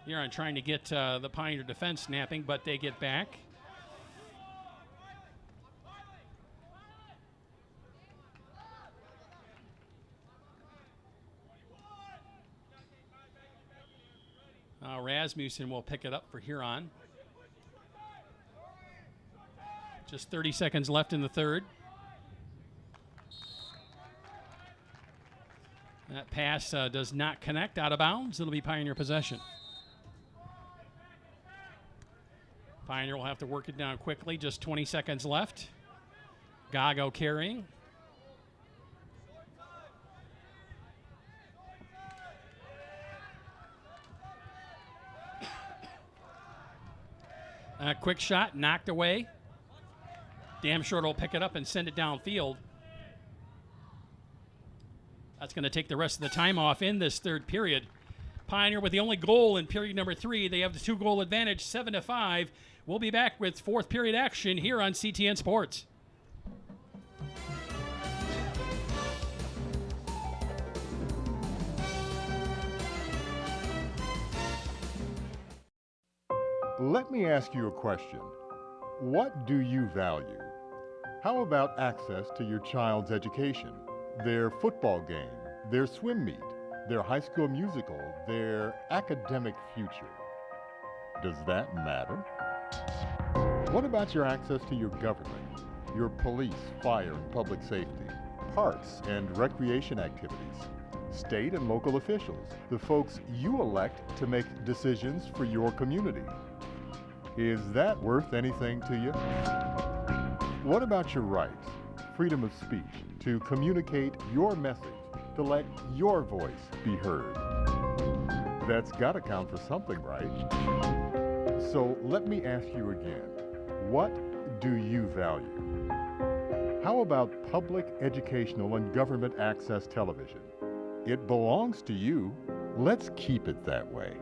Huron trying to get the Pioneer defense snapping, but they get back. Rasmussen will pick it up for Huron. Just 30 seconds left in the third. That pass does not connect, out of bounds. It'll be Pioneer possession. Pioneer will have to work it down quickly. Just 20 seconds left. Gago carrying. A quick shot, knocked away. Damn Short will pick it up and send it downfield. That's going to take the rest of the time off in this third period. Pioneer with the only goal in period number 3. They have the 2-goal advantage, 7-5. We'll be back with fourth period action here on CTN Sports. Let me ask you a question. What do you value? How about access to your child's education, their football game, their swim meet, their high school musical, their academic future? Does that matter? What about your access to your government, your police, fire, and public safety, parks and recreation activities, state and local officials, the folks you elect to make decisions for your community? Is that worth anything to you? What about your rights, freedom of speech, to communicate your message, to let your voice be heard? That's got to count for something, right? So let me ask you again, what do you value? How about public, educational, and government access television? It belongs to you. Let's keep it that way.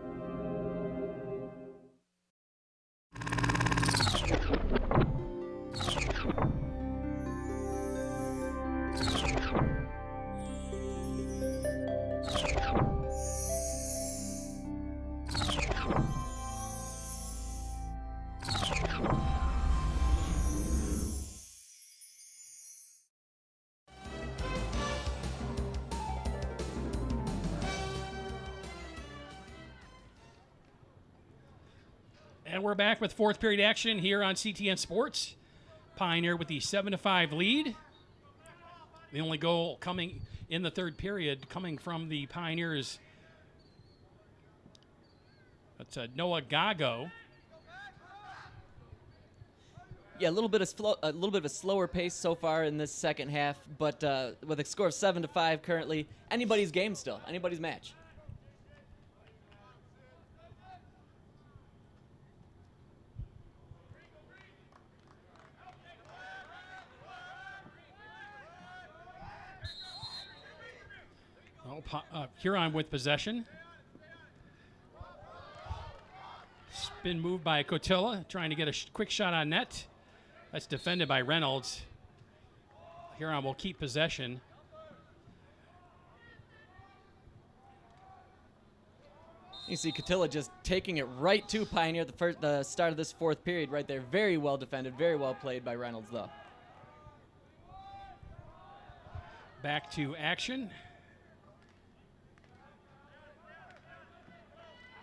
And we're back with fourth period action here on CTN Sports. Pioneer with the 7-5 lead. The only goal coming in the third period coming from the Pioneers. That's Noah Gago. Yeah, a little bit of a slower pace so far in this second half, but with a score of 7-5 currently, anybody's game still, anybody's match. Huron with possession. Spin move by Cotilla, trying to get a quick shot on net. That's defended by Reynolds. Huron will keep possession. You see Cotilla just taking it right to Pioneer at the start of this fourth period right there. Very well defended, very well played by Reynolds, though. Back to action.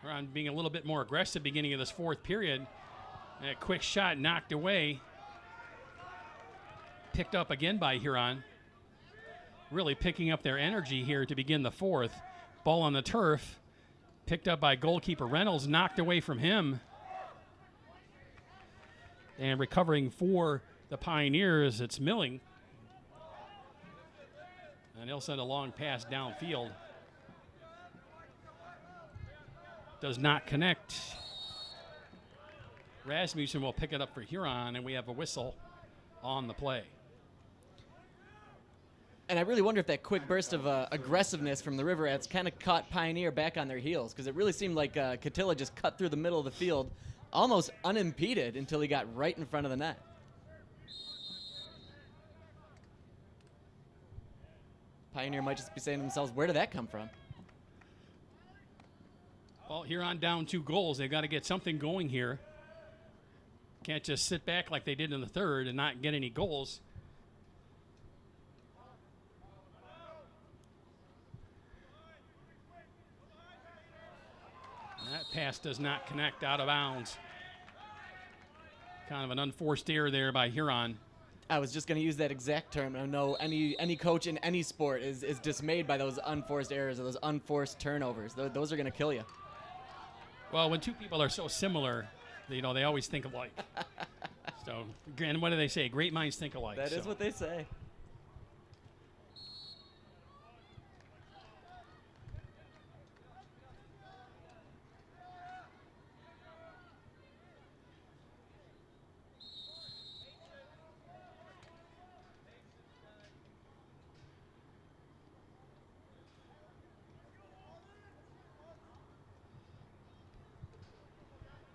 Huron being a little bit more aggressive beginning of this fourth period. And a quick shot knocked away. Picked up again by Huron. Really picking up their energy here to begin the fourth. Ball on the turf. Picked up by goalkeeper Reynolds. Knocked away from him. And recovering for the Pioneers, it's Milling. And he'll send a long pass downfield. Does not connect. Rasmussen will pick it up for Huron, and we have a whistle on the play. And I really wonder if that quick burst of aggressiveness from the Riverettes kind of caught Pioneer back on their heels, because it really seemed like Catilla just cut through the middle of the field almost unimpeded until he got right in front of the net. Pioneer might just be saying to themselves, where did that come from? Well, Huron down 2 goals. They've got to get something going here. Can't just sit back like they did in the third and not get any goals. That pass does not connect, out of bounds. Kind of an unforced error there by Huron. I was just going to use that exact term. I know any coach in any sport is dismayed by those unforced errors or those unforced turnovers. Those are going to kill you. Well, when two people are so similar, they always think alike. So, and what do they say? Great minds think alike. That is what they say.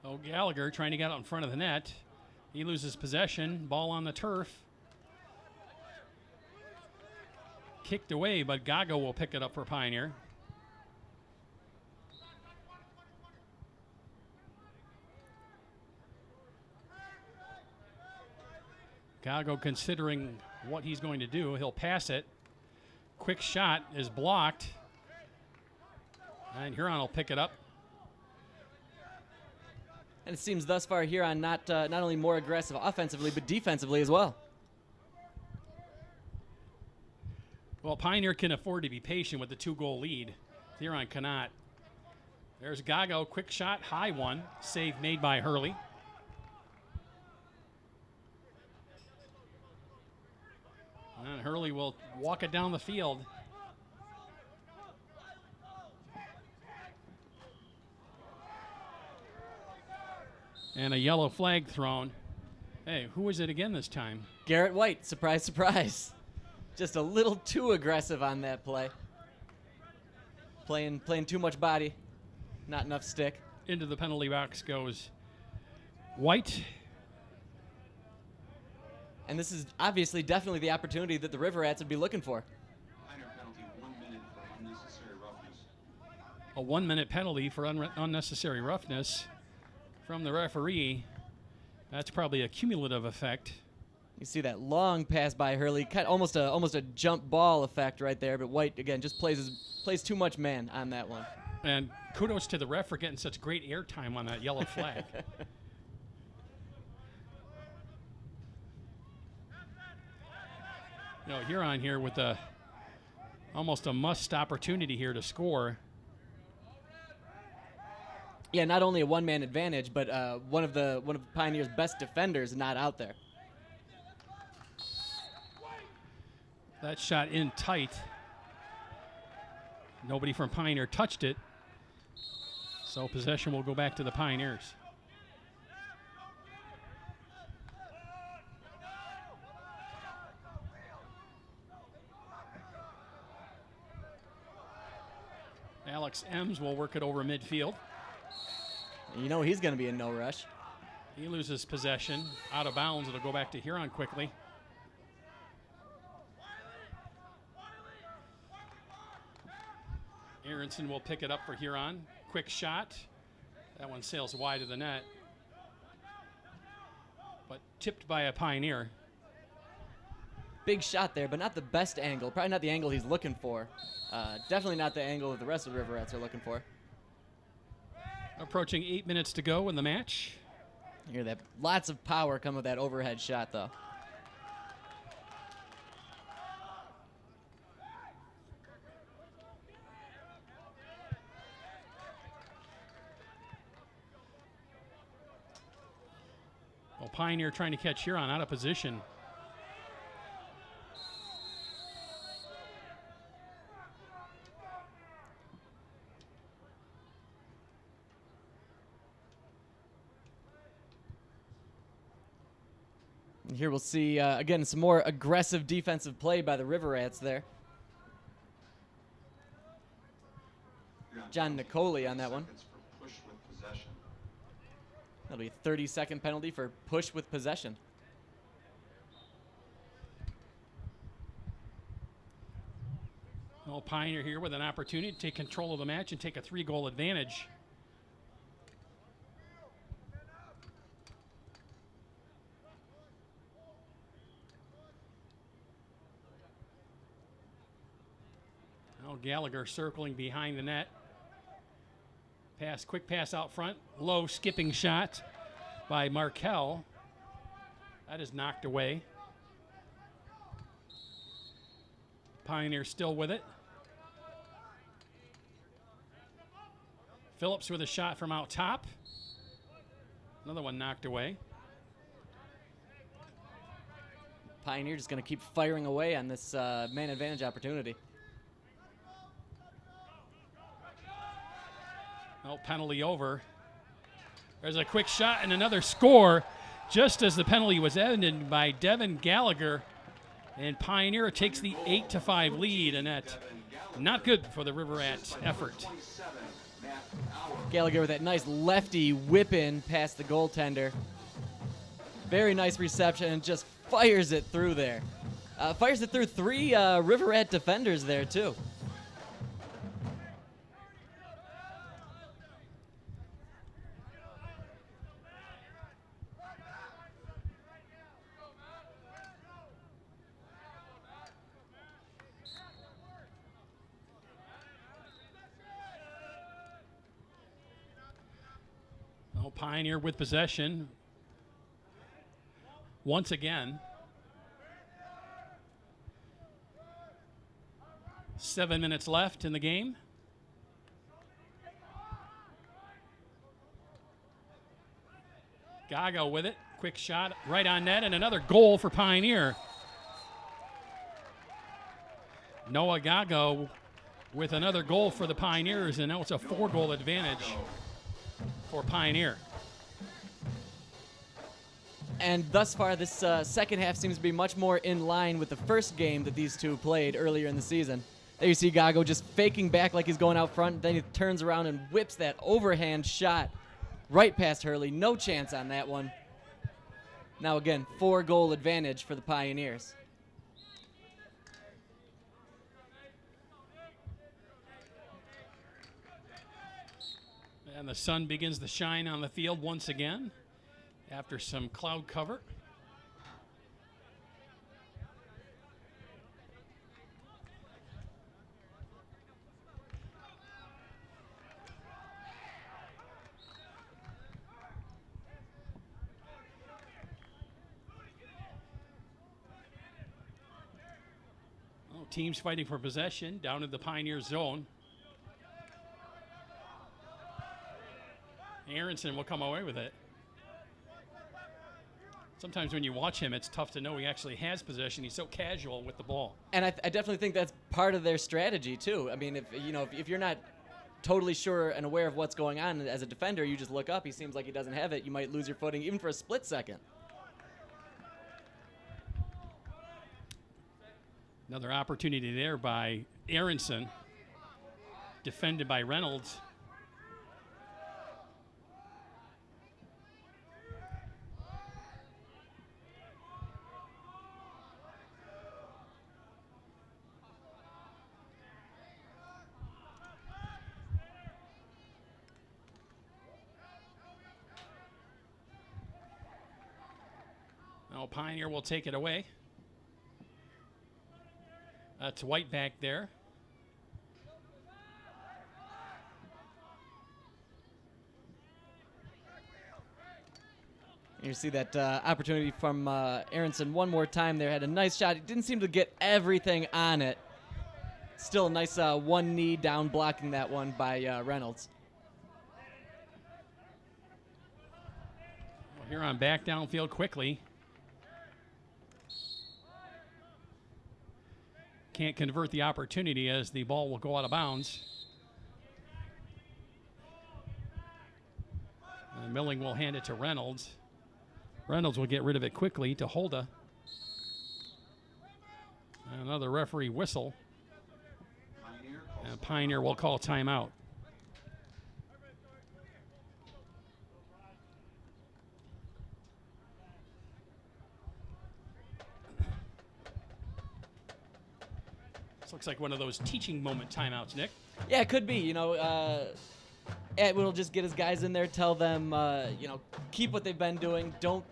Oh, Gallagher trying to get out in front of the net. He loses possession. Ball on the turf. Kicked away, but Gago will pick it up for Pioneer. Gago considering what he's going to do. He'll pass it. Quick shot is blocked. And Huron will pick it up. And it seems thus far Huron not only more aggressive offensively, but defensively as well. Well, Pioneer can afford to be patient with the 2-goal lead. Huron cannot. There's Gago, quick shot, high one. Save made by Hurley. And Hurley will walk it down the field. And a yellow flag thrown. Hey, who was it again this time? Garrett White, surprise, surprise. Just a little too aggressive on that play. Playing too much body, not enough stick. Into the penalty box goes White. And this is obviously definitely the opportunity that the Riverettes would be looking for. Minor penalty, 1 minute for unnecessary roughness. A 1-minute penalty for unnecessary roughness from the referee. That's probably a cumulative effect. You see that long pass by Hurley, almost a jump ball effect right there. But White again just plays too much man on that one. And kudos to the ref for getting such great airtime on that yellow flag. Huron here with almost a must opportunity here to score. Yeah, not only a one-man advantage, but one of Pioneer's best defenders not out there. That shot in tight. Nobody from Pioneer touched it. So possession will go back to the Pioneers. Alex Ems will work it over midfield. You know he's going to be in no rush. He loses possession. Out of bounds. It'll go back to Huron quickly. Aronson will pick it up for Huron. Quick shot. That one sails wide of the net. But tipped by a Pioneer. Big shot there, but not the best angle. Probably not the angle he's looking for. Definitely not the angle that the rest of the Riverettes are looking for. Approaching 8 minutes to go in the match. You hear that? Lots of power come with that overhead shot, though. Well, Pioneer trying to catch Huron out of position. And here we'll see, again, some more aggressive defensive play by the River Rats there. John Nicoli on that one. That'll be a 30-second penalty for push with possession. Well, Pioneer here with an opportunity to take control of the match and take a 3-goal advantage. Now Gallagher circling behind the net. Pass, quick pass out front. Low skipping shot by Markel. That is knocked away. Pioneer still with it. Phillips with a shot from out top. Another one knocked away. Pioneer just going to keep firing away on this man advantage opportunity. Oh, penalty over. There's a quick shot and another score just as the penalty was ended by Devin Gallagher. And Pioneer takes the 8-5 lead, and that's not good for the River Rats effort. Gallagher with that nice lefty whip in past the goaltender. Very nice reception and just fires it through there. Fires it through 3 River Rat defenders there too. Pioneer with possession once again. 7 minutes left in the game. Gago with it. Quick shot right on net and another goal for Pioneer. Noah Gago with another goal for the Pioneers, and now it's a 4-goal advantage for Pioneer. And thus far, this second half seems to be much more in line with the first game that these two played earlier in the season. There you see Gago just faking back like he's going out front. Then he turns around and whips that overhand shot right past Hurley. No chance on that one. Now again, 4-goal advantage for the Pioneers. And the sun begins to shine on the field once again after some cloud cover. Oh, teams fighting for possession down in the Pioneer zone. Aronson will come away with it. Sometimes when you watch him, it's tough to know he actually has possession. He's so casual with the ball. And I definitely think that's part of their strategy too. I mean, if you're not totally sure and aware of what's going on as a defender, you just look up. He seems like he doesn't have it. You might lose your footing even for a split second. Another opportunity there by Aronson, defended by Reynolds. Now Pioneer will take it away. That's White back there. You see that opportunity from Aronson one more time there. Had a nice shot. He didn't seem to get everything on it. Still a nice one knee down blocking that one by Reynolds. Huron back downfield quickly. Can't convert the opportunity as the ball will go out of bounds. And Milling will hand it to Reynolds. Reynolds will get rid of it quickly to Holda. Another referee whistle. And Pioneer will call timeout. This looks like one of those teaching moment timeouts, Nick. Yeah, it could be. You know, Edwin will just get his guys in there, tell them, you know, keep what they've been doing. Don't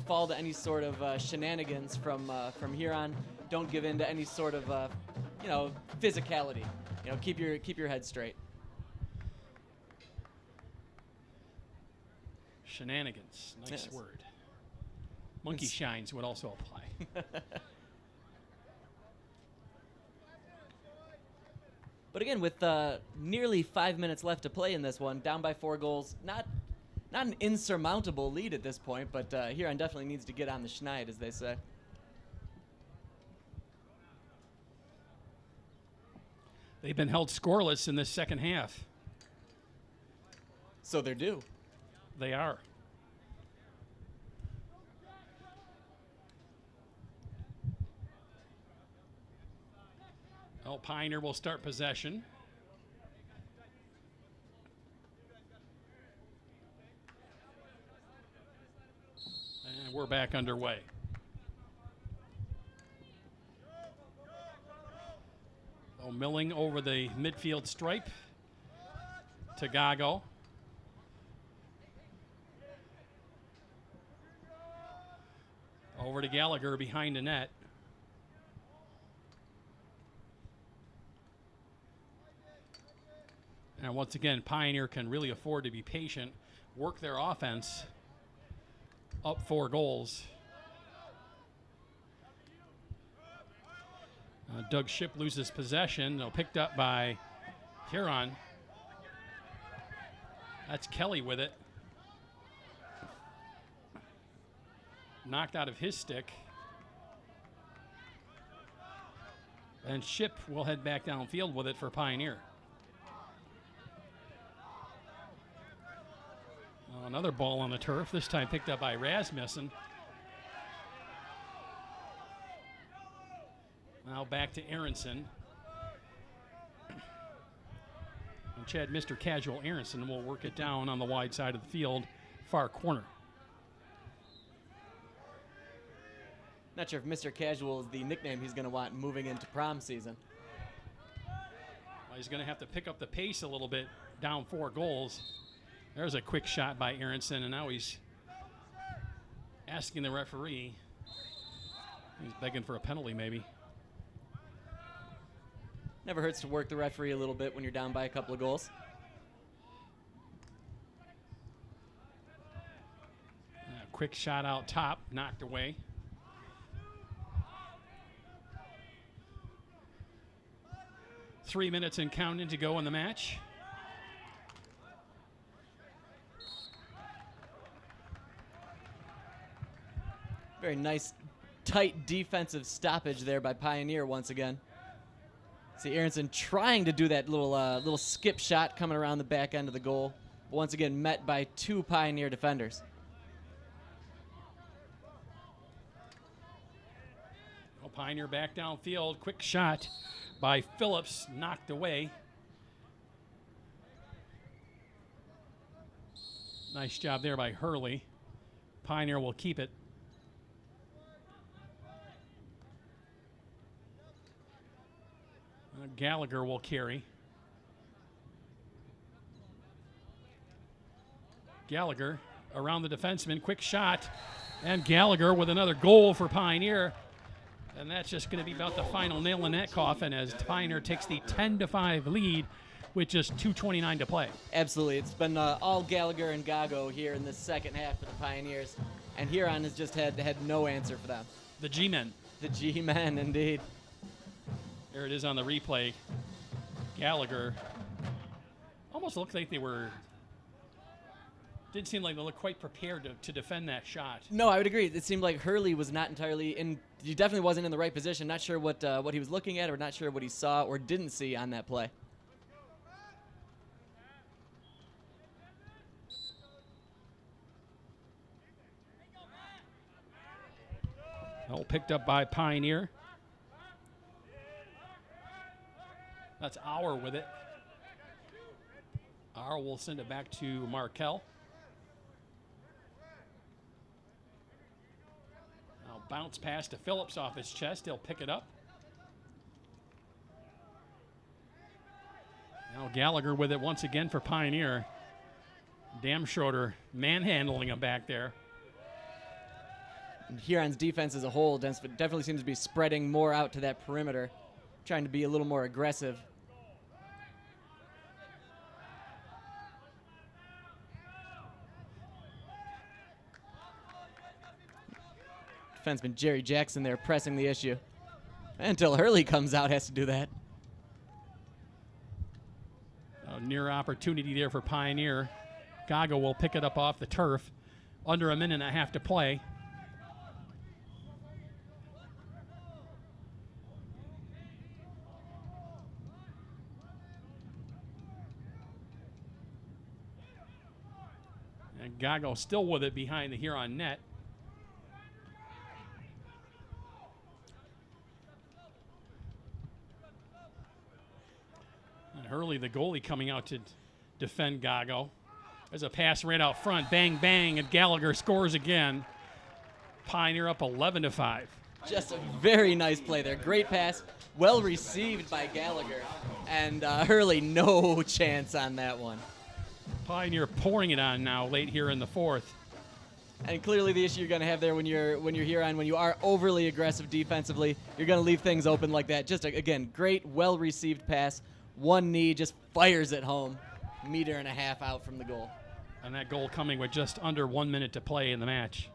fall to any sort of shenanigans from here on. Don't give in to any sort of, you know, physicality. You know, keep your head straight. Shenanigans, nice Yes. word. Monkey shines would also apply. But again, with nearly 5 minutes left to play in this one, down by 4 goals, not an insurmountable lead at this point, but Huron definitely needs to get on the schneid, as they say. They've been held scoreless in this second half. So they're due. They are. Well, Pioneer will start possession. And we're back underway. Oh, Milling over the midfield stripe to Gago. Over to Gallagher behind the net. And once again, Pioneer can really afford to be patient, work their offense, up 4 goals. Doug Shipp loses possession. They'll picked up by Huron. That's Kelly with it. Knocked out of his stick. And Shipp will head back downfield with it for Pioneer. Another ball on the turf, this time picked up by Rasmussen. Now back to Aronson. And Chad, Mr. Casual Aronson will work it down on the wide side of the field, far corner. Not sure if Mr. Casual is the nickname he's going to want moving into prom season. Well, he's going to have to pick up the pace a little bit, down 4 goals. There's a quick shot by Aronson, and now he's asking the referee. He's begging for a penalty, maybe. Never hurts to work the referee a little bit when you're down by a couple of goals. Quick shot out top, knocked away. Three minutes and counting to go in the match. Very nice, tight defensive stoppage there by Pioneer once again. See Aronson trying to do that little skip shot coming around the back end of the goal. But once again, met by 2 Pioneer defenders. Well, Pioneer back downfield. Quick shot by Phillips, knocked away. Nice job there by Hurley. Pioneer will keep it. Gallagher will carry. Gallagher around the defenseman, quick shot, and Gallagher with another goal for Pioneer. And that's just going to be about the final nail in that coffin as Pioneer takes the 10-5 lead with just 2:29 to play. Absolutely. It's been all Gallagher and Gago here in the second half for the Pioneers. And Huron has just had no answer for them. The G-men. The G-men, indeed. There it is on the replay. Gallagher almost looked like they were Didn't seem like they looked quite prepared to defend that shot. No, I would agree. It seemed like Hurley was not entirely in. He definitely wasn't in the right position. Not sure what he was looking at, or not sure what he saw or didn't see on that play. Well, picked up by Pioneer. That's Auer with it. Auer will send it back to Markel. Now bounce pass to Phillips off his chest. He'll pick it up. Now Gallagher with it once again for Pioneer. Damschroeder manhandling him back there. And Huron's defense as a whole definitely seems to be spreading more out to that perimeter, trying to be a little more aggressive. Defenseman Jerry Jackson there pressing the issue. Until Hurley comes out, has to do that. A near opportunity there for Pioneer. Gago will pick it up off the turf. Under a minute and a half to play. And Gago still with it behind the Huron net. And Hurley, the goalie, coming out to defend Gago. There's a pass right out front. Bang, bang, and Gallagher scores again. Pioneer up 11-5. Just a very nice play there. Great pass. Well received by Gallagher. And Hurley, no chance on that one. Pioneer pouring it on now late here in the fourth. And clearly the issue you're going to have there when you're Huron, when you are overly aggressive defensively, you're going to leave things open like that. Just, again, great, well-received pass. One knee, just fires it home. Meter and a half out from the goal. And that goal coming with just under 1 minute to play in the match.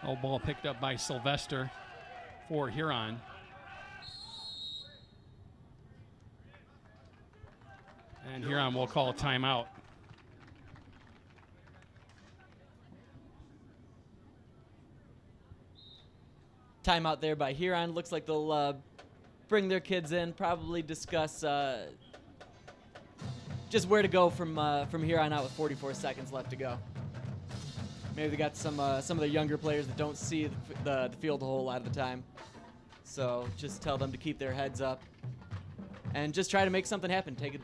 Oh, ball picked up by Sylvester for Huron. And Huron will call a timeout. Timeout there by Huron. Looks like they'll bring their kids in, probably discuss just where to go from here on out with 44 seconds left to go. Maybe they got some of the younger players that don't see the field a whole lot of the time. So just tell them to keep their heads up and just try to make something happen. Take the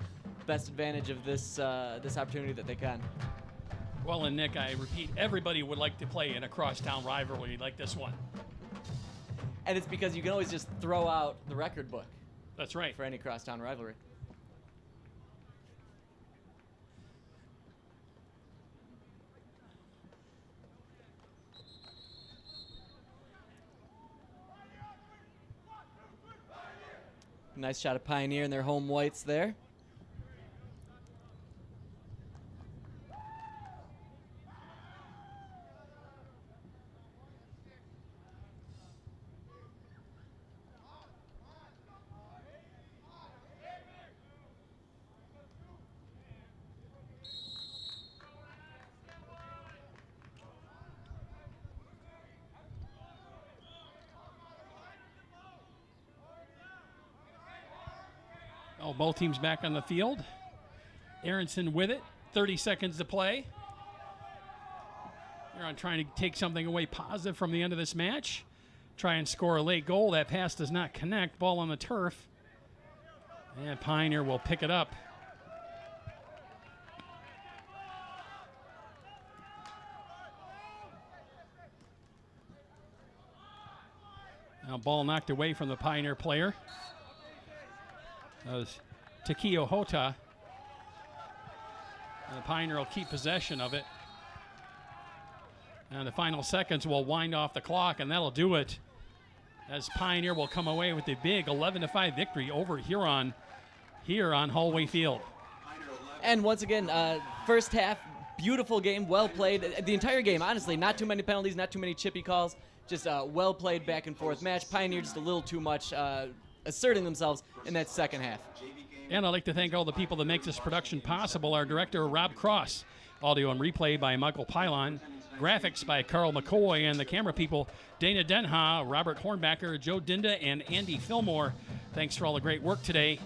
best advantage of this opportunity that they can. Well, and Nick, I repeat, everybody would like to play in a crosstown rivalry like this one. And it's because you can always just throw out the record book. That's right. For any crosstown rivalry. Nice shot of Pioneer in their home whites there. Oh, both teams back on the field. Aronson with it. 30 seconds to play. Huron trying to take something away positive from the end of this match. Try and score a late goal. That pass does not connect. Ball on the turf. And Pioneer will pick it up. Now ball knocked away from the Pioneer player. That was Takio Hota. And the Pioneer will keep possession of it. And the final seconds will wind off the clock, and that'll do it. As Pioneer will come away with a big 11-5 victory over Huron here on Hallway Field. And once again, first half, beautiful game, well played. The entire game, honestly, not too many penalties, not too many chippy calls. Just a well played back and forth match. Pioneer just a little too much asserting themselves in that second half. And I'd like to thank all the people that make this production possible. Our director, Rob Cross. Audio and replay by Michael Pylon. Graphics by Carl McCoy. And the camera people, Dana Denha, Robert Hornbacker, Joe Dinda, and Andy Fillmore. Thanks for all the great work today.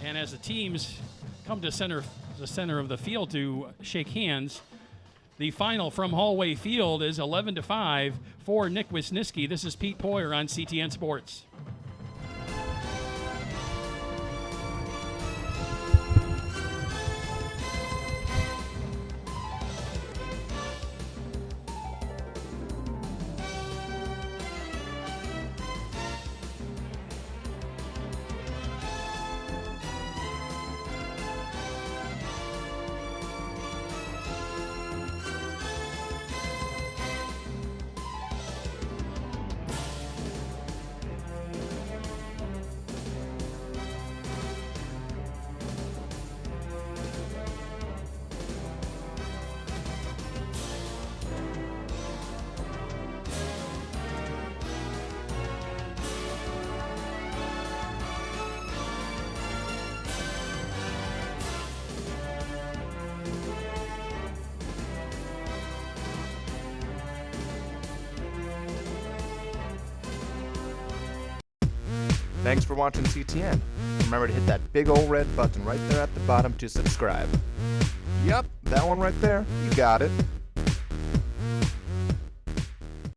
And as the teams come to the center of the field to shake hands, the final from Hallway Field is 11-5 for Nick Wisniewski. This is Pete Poyer on CTN Sports. Thanks for watching CTN. Remember to hit that big old red button right there at the bottom to subscribe. Yep, that one right there. You got it.